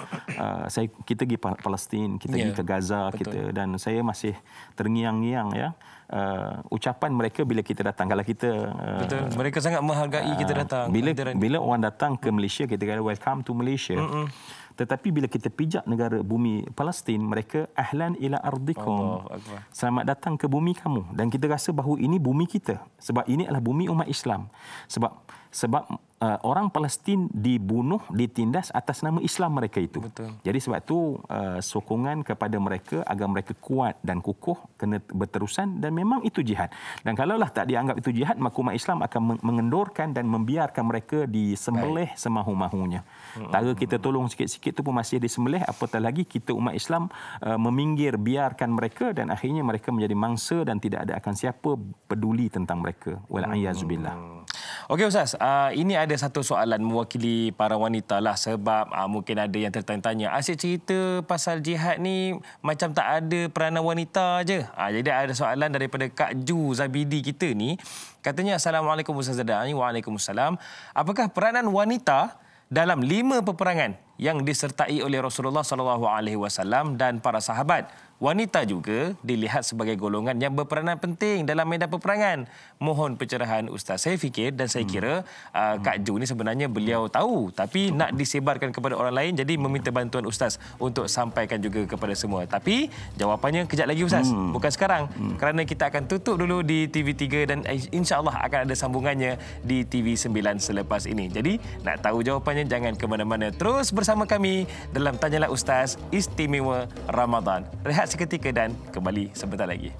kita pergi Palestin, kita pergi ke Gaza, dan saya masih terngiang-ngiang ya. Ucapan mereka bila kita datang, kalau kita betul, mereka sangat menghargai kita datang. Bila orang datang ke Malaysia, kita kata welcome to Malaysia. Tetapi bila kita pijak negara bumi Palestin, mereka ahlan ila ardikum, selamat datang ke bumi kamu. Dan kita rasa bahawa ini bumi kita, sebab ini adalah bumi umat Islam. Sebab orang Palestin dibunuh, ditindas atas nama Islam mereka itu. Betul. Jadi sebab itu sokongan kepada mereka agar mereka kuat dan kukuh kena berterusan, dan memang itu jihad. Dan kalaulah tak dianggap itu jihad, maka umat Islam akan mengendorkan dan membiarkan mereka disembelih semahu-mahunya. Tara kita tolong sikit-sikit tu pun masih disembelih, apatah lagi kita umat Islam meminggir, biarkan mereka, dan akhirnya mereka menjadi mangsa dan tidak ada akan siapa peduli tentang mereka. Wal-a'yazubillah. Okey Ustaz, ini ada satu soalan mewakili para wanita lah, sebab mungkin ada yang tertanya-tanya, asyik cerita pasal jihad ni macam tak ada peranan wanita je. Jadi ada soalan daripada Kak Ju Zabidi kita ni, katanya Assalamualaikum Ustaz Zadai. Waalaikumsalam. Apakah peranan wanita dalam 5 peperangan yang disertai oleh Rasulullah SAW dan para sahabat? Wanita juga dilihat sebagai golongan yang berperanan penting dalam medan peperangan. Mohon pencerahan Ustaz. Saya fikir dan saya kira Kak Ju ni sebenarnya beliau tahu, tapi nak disebarkan kepada orang lain, jadi meminta bantuan Ustaz untuk sampaikan juga kepada semua. Tapi jawapannya kejap lagi Ustaz, bukan sekarang. Kerana kita akan tutup dulu di TV3 dan insya-Allah akan ada sambungannya di TV9 selepas ini. Jadi nak tahu jawapannya jangan ke mana-mana. Terus bersama kami dalam Tanyalah Ustaz Istimewa Ramadan. Rehat seketika dan kembali sebentar lagi.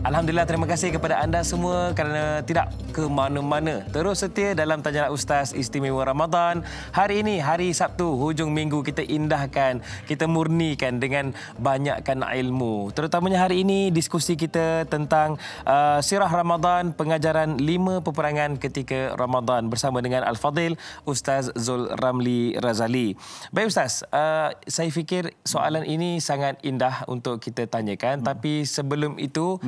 Alhamdulillah, terima kasih kepada anda semua kerana tidak ke mana-mana. Terus setia dalam Tanyalah Ustaz Istimewa Ramadan. Hari ini, hari Sabtu, hujung minggu, kita indahkan, kita murnikan dengan banyakkan ilmu. Terutamanya hari ini, diskusi kita tentang Sirah Ramadan, pengajaran 5 peperangan ketika Ramadan bersama dengan Al-Fadil Ustaz Zul Ramli Razali. Baik Ustaz, saya fikir soalan ini sangat indah untuk kita tanyakan. Tapi sebelum itu,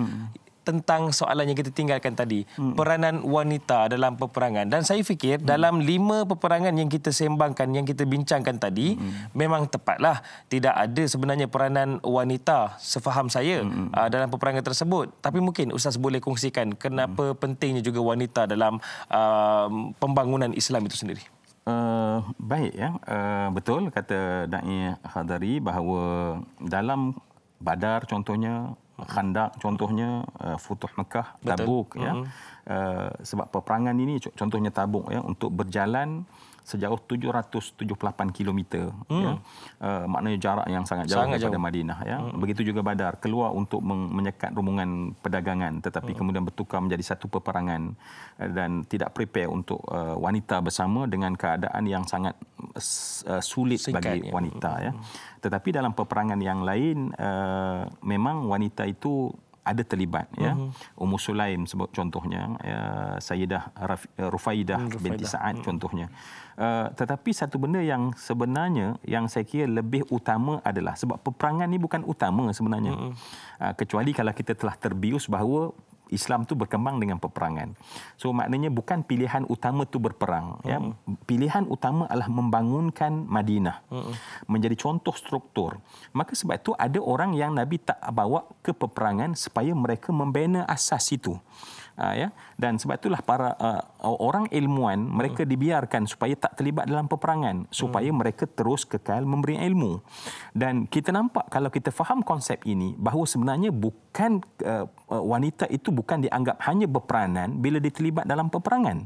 tentang soalan yang kita tinggalkan tadi, peranan wanita dalam peperangan. Dan saya fikir dalam 5 peperangan yang kita sembangkan, yang kita bincangkan tadi, memang tepatlah tidak ada sebenarnya peranan wanita sefaham saya dalam peperangan tersebut. Tapi mungkin Ustaz boleh kongsikan kenapa pentingnya juga wanita dalam pembangunan Islam itu sendiri. Baik ya, betul kata Da'i Khadari bahawa dalam Badar contohnya, Khandak contohnya, Futuh Mekah, Tabuk ya. sebab peperangan ini contohnya Tabuk ya, untuk berjalan sejauh 778 kilometer ya. Maknanya jarak yang sangat jauh daripada Madinah ya. Begitu juga Badar, keluar untuk menyekat rombongan perdagangan, tetapi kemudian bertukar menjadi satu peperangan dan tidak prepare untuk wanita bersama dengan keadaan yang sangat sulit bagi wanita ya. Tetapi dalam peperangan yang lain memang wanita itu ada terlibat ya. Ummu Sulaim sebut contohnya, Sayyidah Rufaidah binti Sa'ad contohnya. Tetapi satu benda yang sebenarnya yang saya kira lebih utama adalah sebab peperangan ni bukan utama sebenarnya. Kecuali kalau kita telah terbius bahawa Islam tu berkembang dengan peperangan. So maknanya bukan pilihan utama tu berperang ya. Pilihan utama adalah membangunkan Madinah menjadi contoh struktur. Maka sebab itu ada orang yang Nabi tak bawa ke peperangan supaya mereka membina asas itu. Ya, dan sebab itulah para orang ilmuwan mereka dibiarkan supaya tak terlibat dalam peperangan supaya mereka terus kekal memberi ilmu. Dan kita nampak kalau kita faham konsep ini bahawa sebenarnya bukan wanita itu bukan dianggap hanya berperanan bila diterlibat dalam peperangan.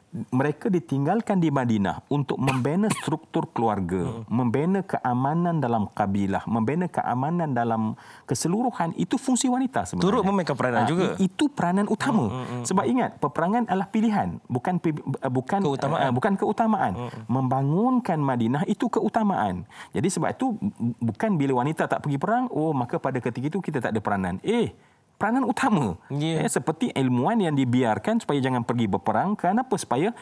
Mereka ditinggalkan di Madinah untuk membina struktur keluarga, membina keamanan dalam kabilah, membina keamanan dalam keseluruhan. Itu fungsi wanita sebenarnya. Turut memainkan peranan juga. Itu peranan utama. Sebab ingat, peperangan adalah pilihan, bukan keutamaan. Membangunkan Madinah itu keutamaan. Jadi sebab itu bukan bila wanita tak pergi perang, maka pada ketika itu kita tak ada peranan. Peranan utama. Seperti ilmuwan yang dibiarkan supaya jangan pergi berperang. Kenapa? Supaya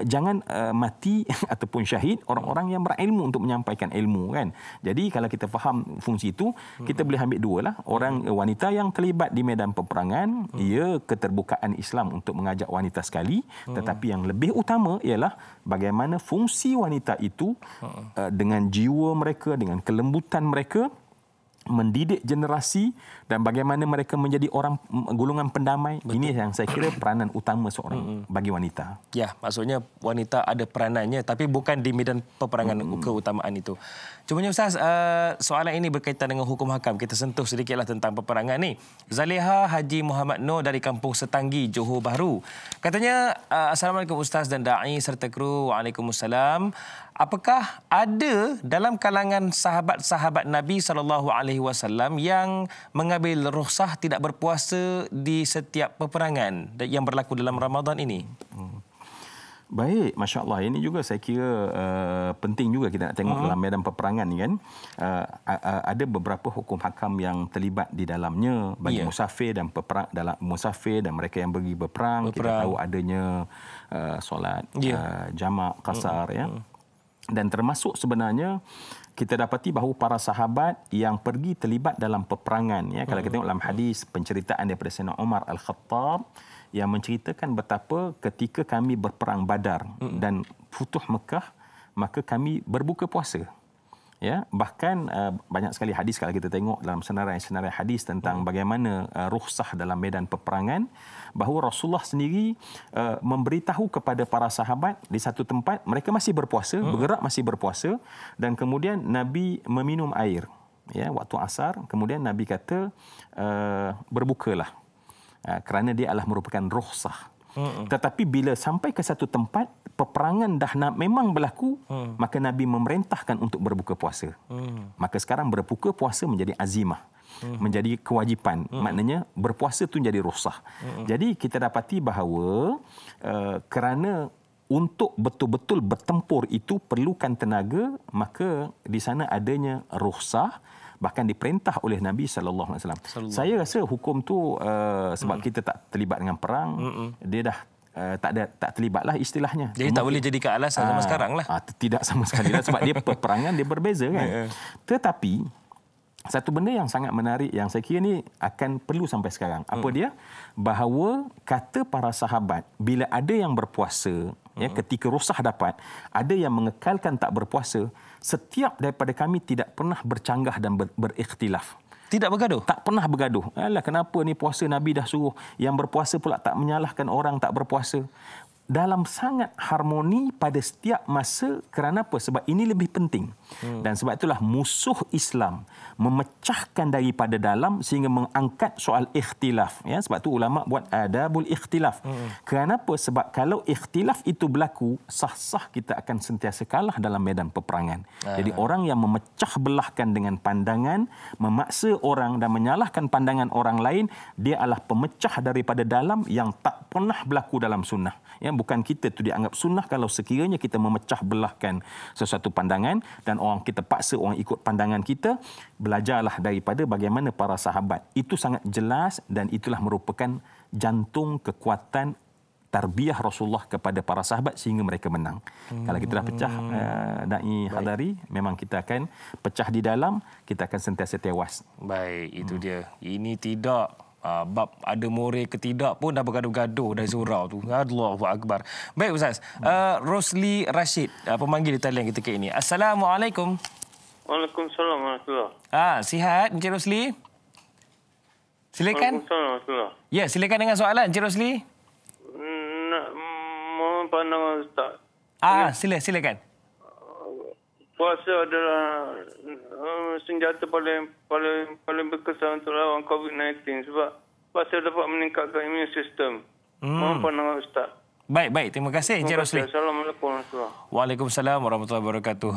jangan mati ataupun syahid orang-orang yang berilmu untuk menyampaikan ilmu kan. Jadi kalau kita faham fungsi itu, kita boleh ambil dua lah. Orang wanita yang terlibat di medan peperangan, ia keterbukaan Islam untuk mengajak wanita sekali, tetapi yang lebih utama ialah bagaimana fungsi wanita itu dengan jiwa mereka, dengan kelembutan mereka mendidik generasi dan bagaimana mereka menjadi orang golongan pendamai. Betul. Ini yang saya kira peranan utama seorang bagi wanita. Ya, maksudnya wanita ada peranannya tapi bukan di medan peperangan keutamaan itu. Cumanya Ustaz, soalan ini berkaitan dengan hukum hakam. Kita sentuh sedikitlah tentang peperangan ni. Zaliha Haji Muhammad Nur dari Kampung Setanggi, Johor Bahru. Katanya, Assalamualaikum Ustaz dan Da'i serta kru. Waalaikumsalam. Apakah ada dalam kalangan sahabat-sahabat Nabi SAW yang mengambil rukhsah tidak berpuasa di setiap peperangan yang berlaku dalam Ramadan ini? Baik, Masya Allah. Ini juga saya kira penting juga kita nak tengok dalam medan peperangan ni kan. Ada beberapa hukum hakam yang terlibat di dalamnya bagi musafir dan peperang, dalam musafir dan mereka yang pergi berperang. Kita tahu adanya solat jamak qasar ya. Dan termasuk sebenarnya kita dapati bahawa para sahabat yang pergi terlibat dalam peperangan ya, kalau kita tengok dalam hadis penceritaan daripada Sayyidina Umar Al-Khattab yang menceritakan betapa ketika kami berperang Badar dan Futuh Mekah, maka kami berbuka puasa. Ya, bahkan banyak sekali hadis kalau kita tengok dalam senarai-senarai hadis tentang bagaimana rukhsah dalam medan peperangan, bahawa Rasulullah sendiri memberitahu kepada para sahabat di satu tempat mereka masih berpuasa, bergerak masih berpuasa, dan kemudian Nabi meminum air ya waktu asar, kemudian Nabi kata berbukalah kerana dia adalah merupakan rukhsah. Tetapi bila sampai ke satu tempat peperangan dah memang berlaku, maka Nabi memerintahkan untuk berbuka puasa. Maka sekarang berbuka puasa menjadi azimah, menjadi kewajipan. Maknanya berpuasa itu menjadi rukhsah. Jadi kita dapati bahawa kerana untuk betul-betul bertempur itu perlukan tenaga, maka di sana adanya rukhsah, bahkan diperintah oleh Nabi SAW. Saya rasa hukum tu sebab kita tak terlibat dengan perang, dia dah tak terlibatlah istilahnya. Jadi tak boleh jadikan alasan sama sekarang lah. Tidak sama sekali lah, sebab dia peperangan dia berbeza kan. Tetapi satu benda yang sangat menarik yang saya kira ni akan perlu sampai sekarang. Apa dia? Bahawa kata para sahabat bila ada yang berpuasa ya, ketika rukhsah dapat, ada yang mengekalkan tak berpuasa, setiap daripada kami tidak pernah bercanggah dan berikhtilaf. Tidak bergaduh? Tak pernah bergaduh. Alah, kenapa ni puasa Nabi dah suruh, yang berpuasa pula tak menyalahkan orang tak berpuasa. dalam sangat harmoni pada setiap masa. Kerana apa? Sebab ini lebih penting. Dan sebab itulah musuh Islam memecahkan daripada dalam sehingga mengangkat soal ikhtilaf. Ya, sebab tu ulama buat adabul ikhtilaf. Kerana apa? Sebab kalau ikhtilaf itu berlaku, sah-sah kita akan sentiasa kalah dalam medan peperangan. Jadi orang yang memecah belahkan dengan pandangan, memaksa orang dan menyalahkan pandangan orang lain, dia adalah pemecah daripada dalam yang tak pernah berlaku dalam sunnah. Ya, bukan kita tu dianggap sunnah kalau sekiranya kita memecah belahkan sesuatu pandangan dan orang kita paksa orang ikut pandangan kita. Belajarlah daripada bagaimana para sahabat. Itu sangat jelas dan itulah merupakan jantung kekuatan tarbiyah Rasulullah kepada para sahabat sehingga mereka menang. Kalau kita dah pecah, Da'i Hadari, memang kita akan pecah di dalam, kita akan sentiasa tewas. Baik, itu dia. Ini tidak bab ada more ke tidak pun dah bergaduh-gaduh dari surau tu. Allahu Akbar. Baik Ustaz. Rosli Rashid, pemanggil di talian ketika ini. Assalamualaikum. Waalaikumsalam warahmatullahi. Sihat Encik Rosli? Silakan. Waalaikumsalam warahmatullahi. Ya, silakan dengan soalan Encik Rosli. Mohon pandangan Ustaz. Silakan. Puasa adalah senjata paling berkesan untuk lawan COVID-19 sebab puasa dapat meningkatkan imun sistem. Mohon pandangan Ustaz. Baik. Terima kasih Encik Rosli. Assalamualaikum warahmatullahi wabarakatuh. Waalaikumsalam warahmatullahi wabarakatuh.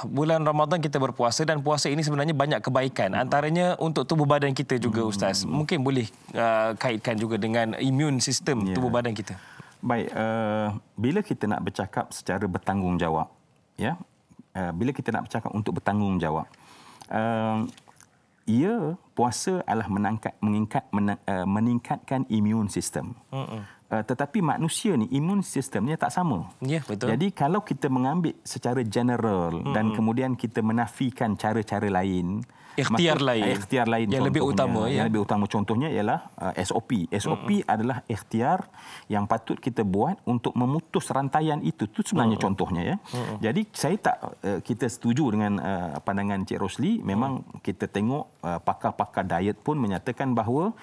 Bulan Ramadan kita berpuasa dan puasa ini sebenarnya banyak kebaikan. Antaranya untuk tubuh badan kita juga Ustaz. Mungkin boleh kaitkan juga dengan imun sistem tubuh badan kita. Baik, bila kita nak bercakap secara bertanggungjawab, ya, bila kita nak bercakap untuk bertanggungjawab, puasa adalah meningkatkan imun sistem. Tetapi manusia ni imun sistemnya tak sama. Ya, betul. Jadi kalau kita mengambil secara general dan kemudian kita menafikan cara-cara lain, ikhtiar lain yang lebih utama, yang lebih utama contohnya ialah SOP. SOP adalah ikhtiar yang patut kita buat untuk memutus rantaian itu. Itu sebenarnya contohnya, ya. Jadi kita setuju dengan pandangan Cik Rosli. Memang kita tengok pakar-pakar diet pun menyatakan bahawa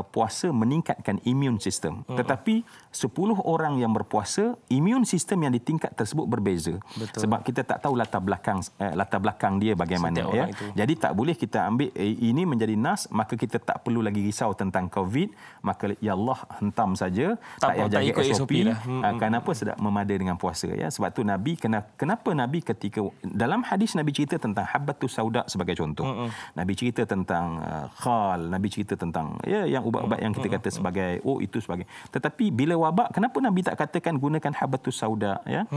puasa meningkatkan imun sistem. Tetapi 10 orang yang berpuasa, imun sistem yang ditingkat tersebut berbeza. Betul. Sebab kita tak tahu latar belakang dia bagaimana, ya. Jadi tak boleh kita ambil ini menjadi nas, maka kita tak perlu lagi risau tentang COVID, maka ya Allah hentam saja, tak payah jaga SOP lah. Kenapa sedap memada dengan puasa, ya. Sebab tu Nabi kenapa Nabi ketika dalam hadis Nabi cerita tentang habbatus sauda sebagai contoh. Nabi cerita tentang khal, Nabi cerita tentang yang ubat-ubat yang kita kata sebagai itu sebagai. Tetapi bila wabak, kenapa Nabi tak katakan gunakan habbatus sauda, ya?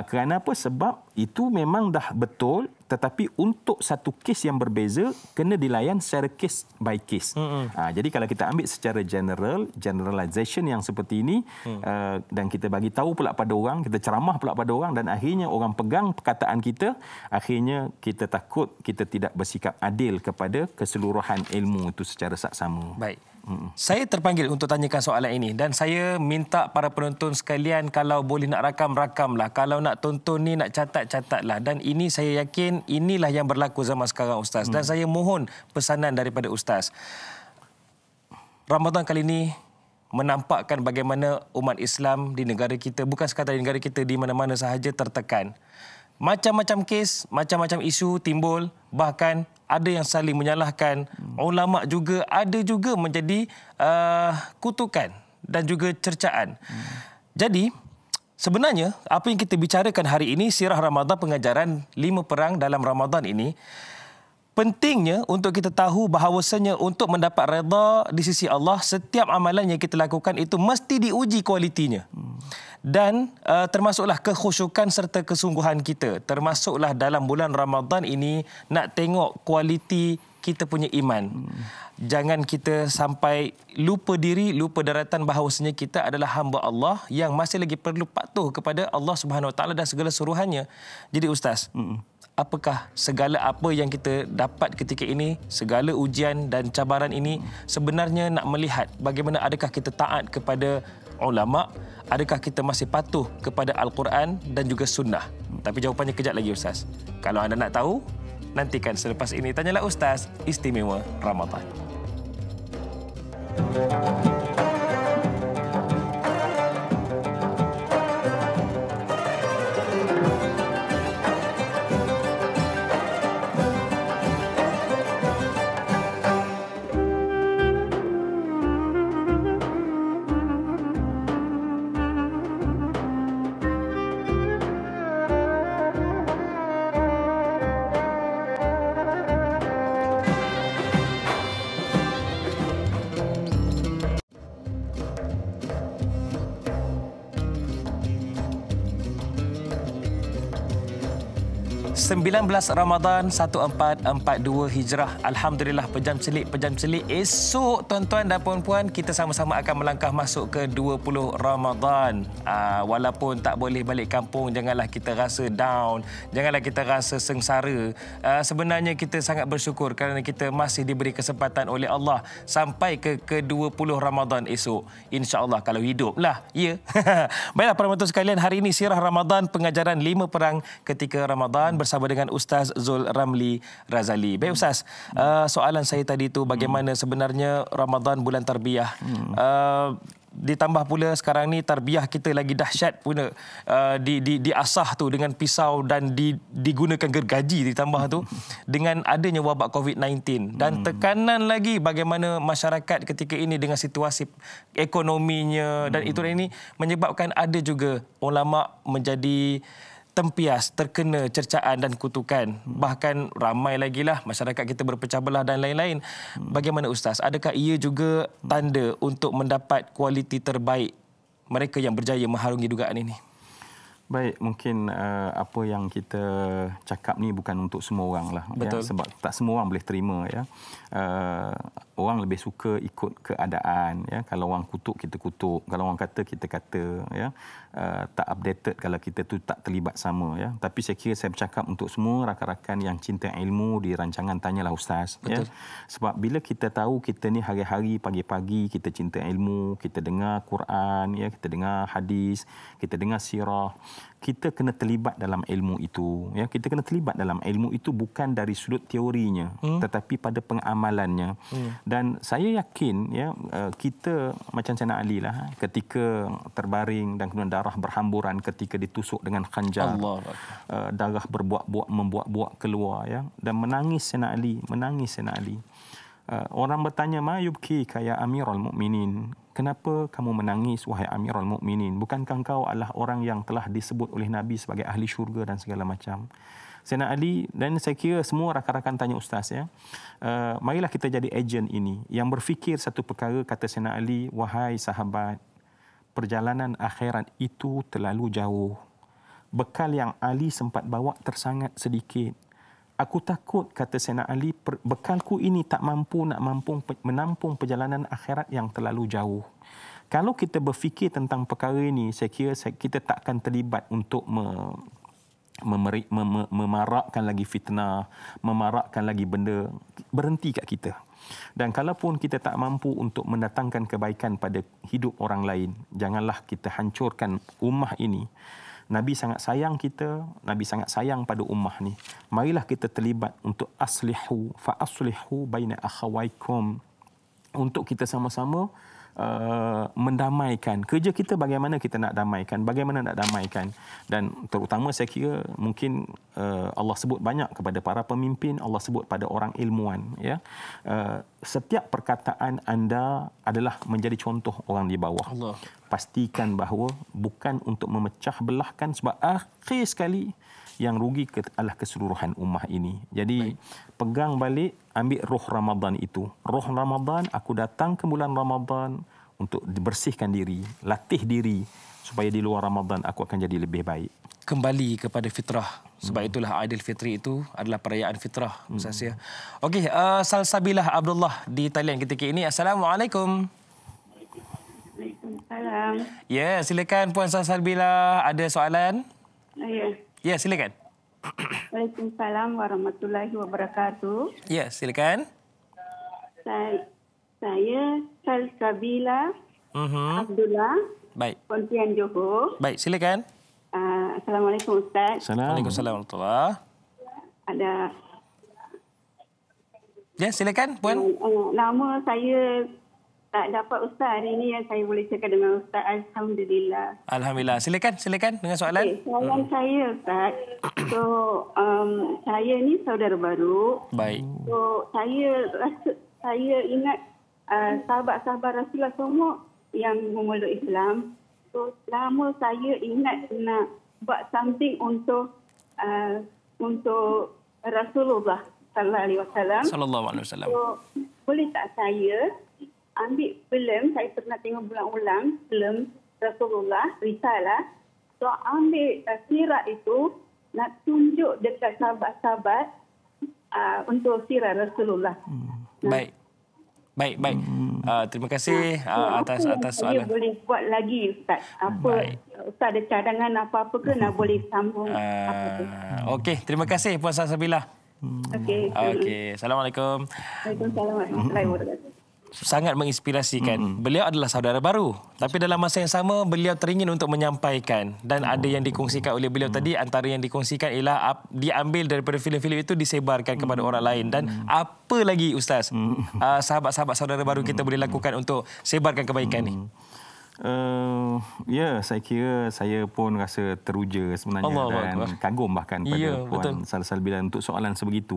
Kerana apa? Sebab itu memang dah betul, tetapi untuk satu kes yang berbeza kena dilayan secara case by case. Jadi kalau kita ambil secara generalization yang seperti ini, dan kita bagi tahu pula pada orang, kita ceramah pula pada orang, dan akhirnya orang pegang perkataan kita, akhirnya kita takut kita tidak bersikap adil kepada keseluruhan ilmu itu secara saksama. Baik. Saya terpanggil untuk tanyakan soalan ini dan saya minta para penonton sekalian kalau boleh nak rakam-rakamlah. Kalau nak tonton ni nak catat-catatlah. Dan ini saya yakin inilah yang berlaku zaman sekarang Ustaz. Dan saya mohon pesanan daripada Ustaz. Ramadan kali ini menampakkan bagaimana umat Islam di negara kita, bukan sekadar di negara kita, di mana-mana sahaja tertekan. Macam-macam kes, macam-macam isu timbul, bahkan ada yang saling menyalahkan. Ulama' juga ada juga menjadi kutukan dan juga cercaan. Jadi, sebenarnya apa yang kita bicarakan hari ini, sirah Ramadan, pengajaran 5 perang dalam Ramadan ini, pentingnya untuk kita tahu bahawasanya untuk mendapat redha di sisi Allah, setiap amalan yang kita lakukan itu mesti diuji kualitinya. Dan termasuklah kekhusyukan serta kesungguhan kita. Termasuklah dalam bulan Ramadan ini nak tengok kualiti kita punya iman. Jangan kita sampai lupa diri, lupa daratan bahawasanya kita adalah hamba Allah yang masih lagi perlu patuh kepada Allah Subhanahu Wa Taala dan segala suruhannya. Jadi Ustaz, apakah segala apa yang kita dapat ketika ini, segala ujian dan cabaran ini sebenarnya nak melihat bagaimana adakah kita taat kepada ulama', adakah kita masih patuh kepada Al-Quran dan juga sunnah? Tapi jawapannya kejap lagi Ustaz. Kalau anda nak tahu, nantikan selepas ini. Tanyalah Ustaz, Istimewa Ramadan. 19 Ramadan 1442 Hijrah. Alhamdulillah, pejam celik esok tuan-tuan dan puan-puan kita sama-sama akan melangkah masuk ke 20 Ramadan. Walaupun tak boleh balik kampung, janganlah kita rasa down, janganlah kita rasa sengsara. Sebenarnya kita sangat bersyukur kerana kita masih diberi kesempatan oleh Allah sampai ke 20 Ramadan esok. InsyaAllah kalau hidup lah. Ya. Baiklah para penonton sekalian, hari ini Sirah Ramadan, pengajaran 5 perang ketika Ramadan bersama dengan Ustaz Zul Ramli Razali. Baik Ustaz, soalan saya tadi itu bagaimana sebenarnya Ramadan bulan tarbiyah. Ditambah pula sekarang ni tarbiyah kita lagi dahsyat pula, diasah tu dengan pisau dan digunakan gergaji ditambah tu dengan adanya wabak COVID-19 dan tekanan lagi bagaimana masyarakat ketika ini dengan situasi ekonominya dan itu ini menyebabkan ada juga ulama menjadi tempias, terkena cercaan dan kutukan. Bahkan ramai lagi lah masyarakat kita berpecah belah dan lain-lain. Bagaimana Ustaz? Adakah ia juga tanda untuk mendapat kualiti terbaik mereka yang berjaya mengharungi dugaan ini? Baik, mungkin apa yang kita cakap ni bukan untuk semua orang lah. Betul. Ya, sebab tak semua orang boleh terima. Ya. Orang lebih suka ikut keadaan. Ya. Kalau orang kutuk, kita kutuk. Kalau orang kata, kita kata. Ya. Tak updated kalau kita tu tak terlibat sama. Ya. Tapi saya kira saya bercakap untuk semua rakan-rakan yang cinta ilmu di rancangan Tanyalah Ustaz. Ya. Sebab bila kita tahu kita ni hari-hari pagi-pagi kita cinta ilmu, kita dengar Quran, ya, kita dengar hadis, kita dengar sirah, kita kena terlibat dalam ilmu itu. Ya, kita kena terlibat dalam ilmu itu bukan dari sudut teorinya, tetapi pada pengamalannya. Dan saya yakin, ya, kita macam Sayyidina Ali lah, ketika terbaring dan kemudian darah berhamburan ketika ditusuk dengan khanjar, darah membuak-buak keluar, ya, dan menangis Sayyidina Ali. Orang bertanya, ma yubki kaya Amirul Mukminin? Kenapa kamu menangis, wahai Amirul Mukminin? Bukankah engkau adalah orang yang telah disebut oleh Nabi sebagai ahli syurga dan segala macam? Sayyidina Ali, dan saya kira semua rakan-rakan tanya Ustaz, ya, marilah kita jadi ejen ini yang berfikir satu perkara. Kata Sayyidina Ali, wahai sahabat, perjalanan akhirat itu terlalu jauh. Bekal yang Ali sempat bawa tersangat sedikit. Aku takut, kata Sayyidina Ali, bekalku ini tak mampu menampung perjalanan akhirat yang terlalu jauh. Kalau kita berfikir tentang perkara ini, saya kira kita tak akan terlibat untuk memarakkan lagi fitnah, memarakkan lagi benda, berhenti kat kita. Dan kalaupun kita tak mampu untuk mendatangkan kebaikan pada hidup orang lain, janganlah kita hancurkan ummah ini. Nabi sangat sayang kita, Nabi sangat sayang pada ummah ni. Marilah kita terlibat untuk fa aslihu baina akhawaikum, untuk kita sama-sama mendamaikan. Kerja kita bagaimana kita nak damaikan, dan terutama saya kira mungkin Allah sebut banyak kepada para pemimpin, Allah sebut pada orang ilmuwan, ya. Setiap perkataan anda adalah menjadi contoh orang di bawah. Allah. Pastikan bahawa bukan untuk memecah belahkan, sebab akhir sekali yang rugi adalah keseluruhan ummah ini. Jadi pegang balik, ambil roh Ramadan itu. Roh Ramadan, aku datang ke bulan Ramadan untuk dibersihkan diri, latih diri supaya di luar Ramadan aku akan jadi lebih baik. Kembali kepada fitrah. Sebab itulah Aidilfitri itu adalah perayaan fitrah. Okey, Salsabilah Abdullah di talian ketika ini. Assalamualaikum. Waalaikumsalam. Ya, silakan Puan Salsabilah, ada soalan? Ya. Ya, silakan. Waalaikumsalam warahmatullahi wabarakatuh. Ya, silakan. Saya Salsabila Abdullah. Baik. Pontian Johor. Baik, silakan. Assalamualaikum Ustaz. Waalaikumsalam warahmatullahi. Ada. Ya, silakan Puan. Nama saya tak dapat Ustaz hari ini, yang saya boleh cakap dengan Ustaz. Alhamdulillah. Alhamdulillah. Silakan dengan soalan. Okay, soalan saya Ustaz. So, saya ni saudara baru. Baik. So, saya ingat sahabat-sahabat Rasulullah semua yang memeluk Islam. So, lama saya ingat nak buat something untuk Rasulullah sallallahu alaihi wasallam. So, boleh tak saya ambil filem, saya pernah tengok berulang-ulang filem Rasulullah, Risalah. So, ambil sirah itu, nak tunjuk dekat sahabat-sahabat untuk sirah Rasulullah. Baik. Terima kasih atas soalan. Dia boleh buat lagi, Ustaz. Ustaz ada cadangan apa-apa ke nak boleh sambung apa tu? Okey, terima kasih Puan Salsabilah. Okey. Assalamualaikum. Waalaikumsalam warahmatullahi wabarakatuh. Sangat menginspirasikan. Beliau adalah saudara baru, tapi dalam masa yang sama beliau teringin untuk menyampaikan, dan ada yang dikongsikan oleh beliau tadi. Antara yang dikongsikan ialah diambil daripada filem-filem itu, disebarkan kepada orang lain. Dan apa lagi Ustaz, sahabat-sahabat saudara baru kita boleh lakukan untuk sebarkan kebaikan ni? Ya, saya kira saya pun rasa teruja sebenarnya dan kagum bahkan pada Puan Salsabilah untuk soalan sebegitu.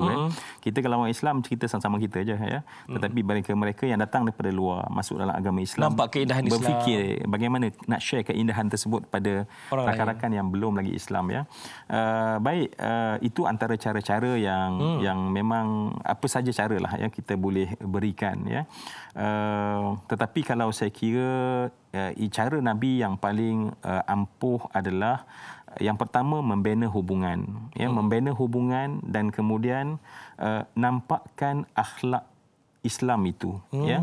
Kita kalau orang Islam, kita sama-sama kita aja ya. Tetapi mereka yang datang daripada luar masuk dalam agama Islam, nampak keindahan Islam, berfikir bagaimana nak share keindahan tersebut pada rakan-rakan yang belum lagi Islam ya. Itu antara cara-cara yang memang apa saja caralah ya kita boleh berikan ya. Tetapi kalau saya kira cara Nabi yang paling ampuh adalah yang pertama membina hubungan ya, membina hubungan dan kemudian nampakkan akhlak Islam itu ya.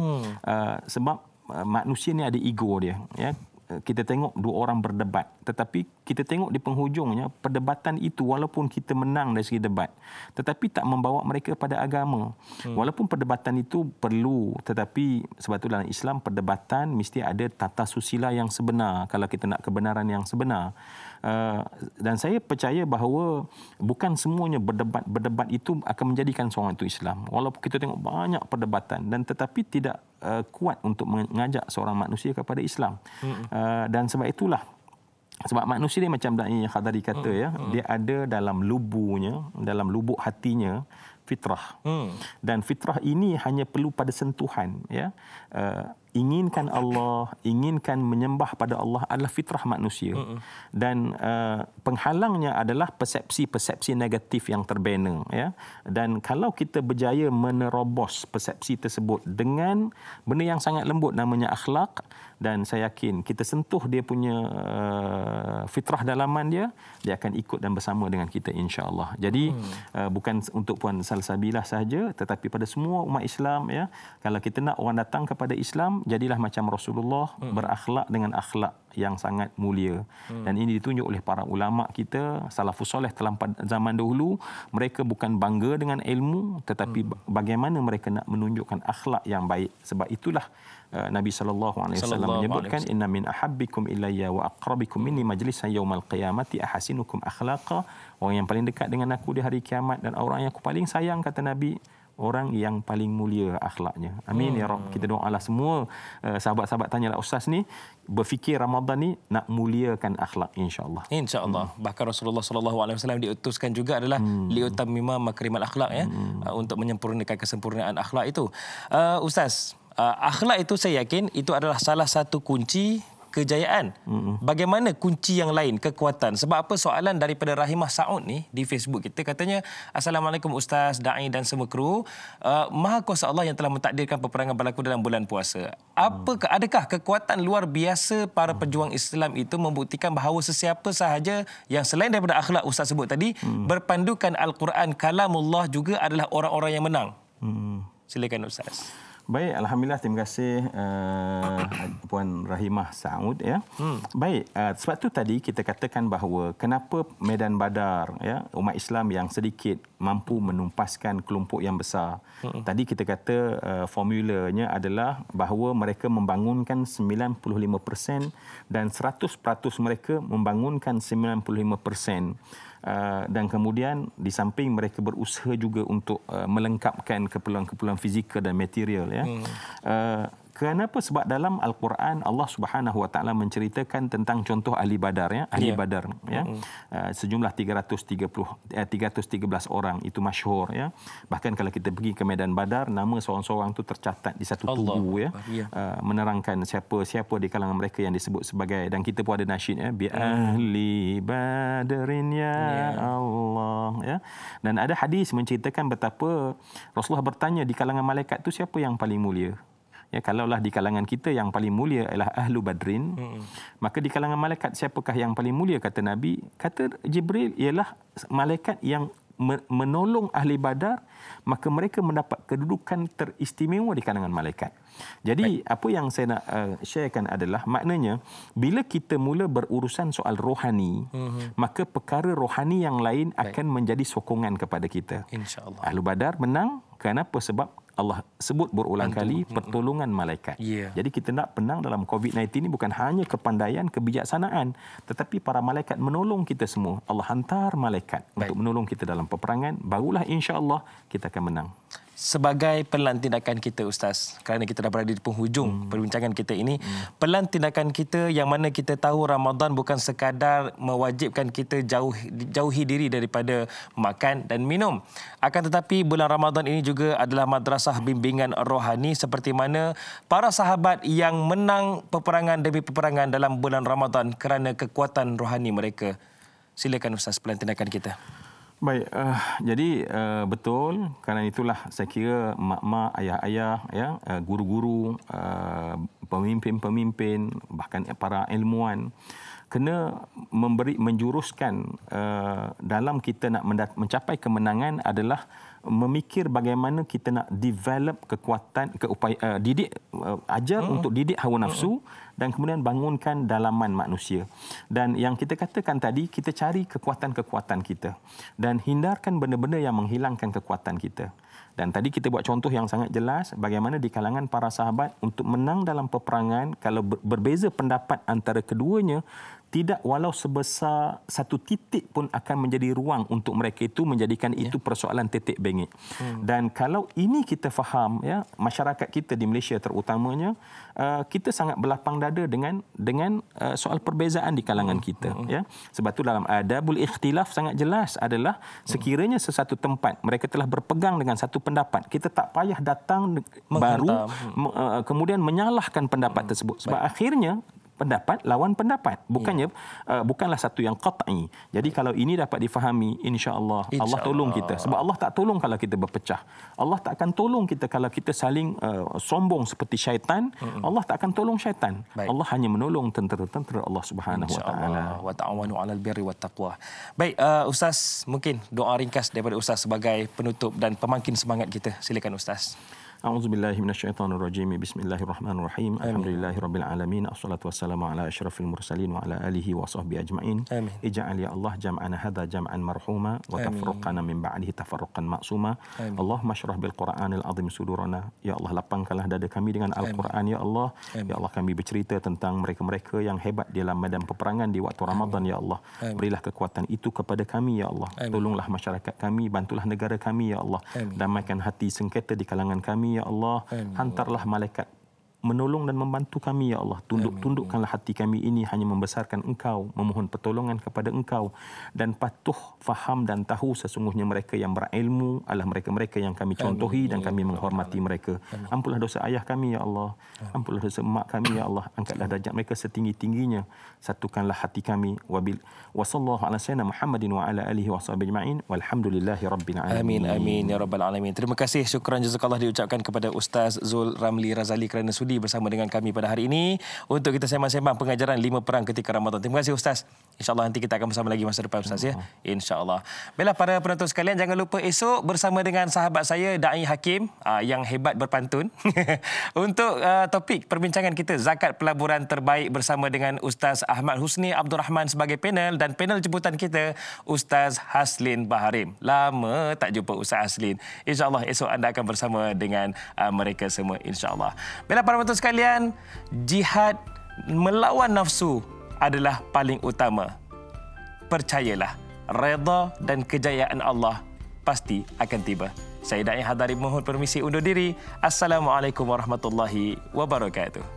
Sebab manusia ni ada ego dia ya. Kita tengok dua orang berdebat, tetapi kita tengok di penghujungnya perdebatan itu walaupun kita menang dari segi debat, tetapi tak membawa mereka pada agama. Walaupun perdebatan itu perlu, tetapi sebab itu dalam Islam perdebatan mesti ada tata susila yang sebenar kalau kita nak kebenaran yang sebenar. Dan saya percaya bahawa bukan semuanya berdebat itu akan menjadikan seorang itu Islam. Walaupun kita tengok banyak perdebatan dan tetapi tidak kuat untuk mengajak seorang manusia kepada Islam. Dan sebab itulah, sebab manusia dia macam Da'i Khadari kata ya, dia ada dalam lubuk hatinya fitrah. Dan fitrah ini hanya perlu pada sentuhan ya. Inginkan Allah, inginkan menyembah pada Allah adalah fitrah manusia. Dan penghalangnya adalah persepsi-persepsi negatif yang terbina ya. Dan kalau kita berjaya menerobos persepsi tersebut dengan benda yang sangat lembut namanya akhlak, dan saya yakin kita sentuh dia punya fitrah dalaman dia akan ikut dan bersama dengan kita insya-Allah. Jadi bukan untuk Puan Salsabilah sahaja, tetapi pada semua umat Islam ya. Kalau kita nak orang datang kepada Islam, jadilah macam Rasulullah, berakhlak dengan akhlak yang sangat mulia. Dan ini ditunjuk oleh para ulama kita salafus soleh dalam zaman dahulu. Mereka bukan bangga dengan ilmu, tetapi bagaimana mereka nak menunjukkan akhlak yang baik. Sebab itulah Nabi SAW menyebutkan inna min ahabbikum ilayya wa aqrabikum minni majlisan yaumal qiyamati ahasinukum akhlaqa. Orang yang paling dekat dengan aku di hari kiamat dan orang yang aku paling sayang, kata Nabi, orang yang paling mulia akhlaknya. Amin ya Rabb. Kita doalah semua sahabat-sahabat tanyalah Ustaz ni berfikir Ramadan ni nak muliakan akhlak insya-Allah. Insya-Allah. Bahkan Rasulullah SAW diutuskan juga adalah liutammima makrimal akhlak ya, untuk menyempurnakan kesempurnaan akhlak itu. Ustaz, akhlak itu saya yakin itu adalah salah satu kunci kejayaan. Bagaimana kunci yang lain, kekuatan? Sebab apa soalan daripada Rahimah Saud ni di Facebook kita, katanya, Assalamualaikum Ustaz, Da'i dan semua kru. Maha kuasa Allah yang telah mentakdirkan peperangan berlaku dalam bulan puasa. Adakah kekuatan luar biasa para pejuang Islam itu membuktikan bahawa sesiapa sahaja yang selain daripada akhlak Ustaz sebut tadi, berpandukan Al-Quran kalamullah juga adalah orang-orang yang menang? Silakan Ustaz. Baik, alhamdulillah, terima kasih Puan Rahimah Saud ya. Baik, sebab tu tadi kita katakan bahawa kenapa Medan Badar ya, umat Islam yang sedikit mampu menumpaskan kelompok yang besar. Tadi kita kata formulanya adalah bahawa mereka membangunkan 95% dan 100% mereka membangunkan 95%. Dan kemudian di samping mereka berusaha juga untuk melengkapkan keperluan-keperluan fizikal dan material ya. Kenapa? Sebab dalam Al-Quran Allah Subhanahu Wa Taala menceritakan tentang contoh ahli Badar ya, ahli Badar ya. Sejumlah 313 orang itu masyhur ya. Bahkan kalau kita pergi ke medan Badar, nama seorang-seorang itu tercatat di satu tugu ya. Menerangkan siapa di kalangan mereka yang disebut sebagai, dan kita pun ada nasyid ya, bi ahli badrin ya Allah ya. Dan ada hadis menceritakan betapa Rasulullah bertanya di kalangan malaikat itu siapa yang paling mulia. Ya, kalaulah di kalangan kita yang paling mulia ialah ahlu badrin, maka di kalangan malaikat siapakah yang paling mulia, kata Nabi? Kata Jibril ialah malaikat yang menolong ahli Badar, maka mereka mendapat kedudukan teristimewa di kalangan malaikat. Jadi apa yang saya nak sharekan adalah maknanya bila kita mula berurusan soal rohani, maka perkara rohani yang lain akan menjadi sokongan kepada kita. InsyaAllah. Ahli Badar menang kenapa? Sebab Allah sebut berulang kali pertolongan malaikat. Jadi kita nak menang dalam COVID-19 ini bukan hanya kepandaian, kebijaksanaan, tetapi para malaikat menolong kita semua. Allah hantar malaikat untuk menolong kita dalam peperangan, barulah insya-Allah kita akan menang. Sebagai pelan tindakan kita, Ustaz, kerana kita dah berada di penghujung perbincangan kita ini, pelan tindakan kita yang mana kita tahu Ramadan bukan sekadar mewajibkan kita jauhi diri daripada makan dan minum. Akan tetapi bulan Ramadan ini juga adalah madrasah bimbingan rohani seperti mana para sahabat yang menang peperangan demi peperangan dalam bulan Ramadan kerana kekuatan rohani mereka. Silakan Ustaz, pelan tindakan kita. Baik, jadi betul, kerana itulah saya kira mak-mak, ayah-ayah, ya, guru-guru, pemimpin-pemimpin, bahkan para ilmuwan kena menjuruskan dalam kita nak mencapai kemenangan adalah memikir bagaimana kita nak develop kekuatan, ajar untuk didik hawa nafsu dan kemudian bangunkan dalaman manusia. Dan yang kita katakan tadi, kita cari kekuatan-kekuatan kita dan hindarkan benda-benda yang menghilangkan kekuatan kita. Dan tadi kita buat contoh yang sangat jelas bagaimana di kalangan para sahabat untuk menang dalam peperangan, kalau berbeza pendapat antara keduanya, tidak walau sebesar satu titik pun akan menjadi ruang untuk mereka itu menjadikan itu persoalan titik bengit. Dan kalau ini kita faham, ya, masyarakat kita di Malaysia terutamanya, kita sangat berlapang dada dengan soal perbezaan di kalangan kita, ya. Sebab tu dalam adabul ikhtilaf sangat jelas adalah sekiranya sesuatu tempat mereka telah berpegang dengan satu pendapat, kita tak payah datang baru kemudian menyalahkan pendapat tersebut, sebab akhirnya pendapat lawan pendapat, bukanlah satu yang qat'i. Jadi kalau ini dapat difahami, insya-Allah Allah tolong kita. Sebab Allah tak tolong kalau kita berpecah. Allah tak akan tolong kita kalau kita saling sombong seperti syaitan. Allah tak akan tolong syaitan. Allah hanya menolong tentera-tentera Allah Subhanahu wa taala. Wa ta'awanu 'alal birri wat taqwa. Baik, Ustaz, mungkin doa ringkas daripada Ustaz sebagai penutup dan pemangkin semangat kita. Silakan Ustaz. A'udzubillahi minasyaitonirrajim. Bismillahirrahmanirrahim. Alhamdulillahirabbil alamin. Assalatu wassalamu ala asyrafil mursalin wa ala alihi wa sahbihi ajma'in. Ij'al ya Allah jam'ana hadza jam'an marhuma wa tafruqana min ba'dihi tafarruqan ma'suma. Allahumma shrah bil Qur'anil azim sudurana. Ya Allah, lapangkanlah dada kami dengan Al-Quran, ya Allah. Ya Allah, kami bercerita tentang mereka-mereka yang hebat dalam medan peperangan di waktu Ramadan, ya Allah. Berilah kekuatan itu kepada kami, ya Allah. Tolonglah masyarakat kami, bantulah negara kami, ya Allah. Damaikan hati sengketa di kalangan kami, ya Allah. Hantarlah malaikat menolong dan membantu kami, ya Allah. Tundukkanlah hati kami ini hanya membesarkan Engkau, memohon pertolongan kepada Engkau, dan patuh faham dan tahu sesungguhnya mereka yang berilmu adalah mereka-mereka yang kami contohi dan kami menghormati mereka. Ampunlah dosa ayah kami, ya Allah. Ampunlah dosa emak kami, ya Allah. Angkatlah darjat mereka setinggi-tingginya. Satukanlah hati kami. Wa sallallahu ala sayyidina Muhammadin wa ala alihi wa sahbihi ajma'in. Walhamdulillahi rabbil alamin. Amin, amin ya rabbal alamin. Terima kasih, syukran jazakallah diucapkan kepada Ustaz Zul Ramli Razali kerana sudi bersama dengan kami pada hari ini untuk kita sembang-sembang pengajaran 5 perang ketika Ramadan. Terima kasih Ustaz. InsyaAllah nanti kita akan bersama lagi masa depan Ustaz, ya. InsyaAllah. Baiklah para penonton sekalian, jangan lupa esok bersama dengan sahabat saya Da'i Hakim yang hebat berpantun untuk topik perbincangan kita zakat pelaburan terbaik bersama dengan Ustaz Ahmad Husni Abdul Rahman sebagai panel, dan panel jemputan kita Ustaz Haslin Baharim. Lama tak jumpa Ustaz Haslin. InsyaAllah esok anda akan bersama dengan mereka semua, insyaAllah. Baiklah para penonton sekalian, jihad melawan nafsu adalah paling utama. Percayalah, redha dan kejayaan Allah pasti akan tiba. Saya Da'i Hadari mohon permisi undur diri. Assalamualaikum warahmatullahi wabarakatuh.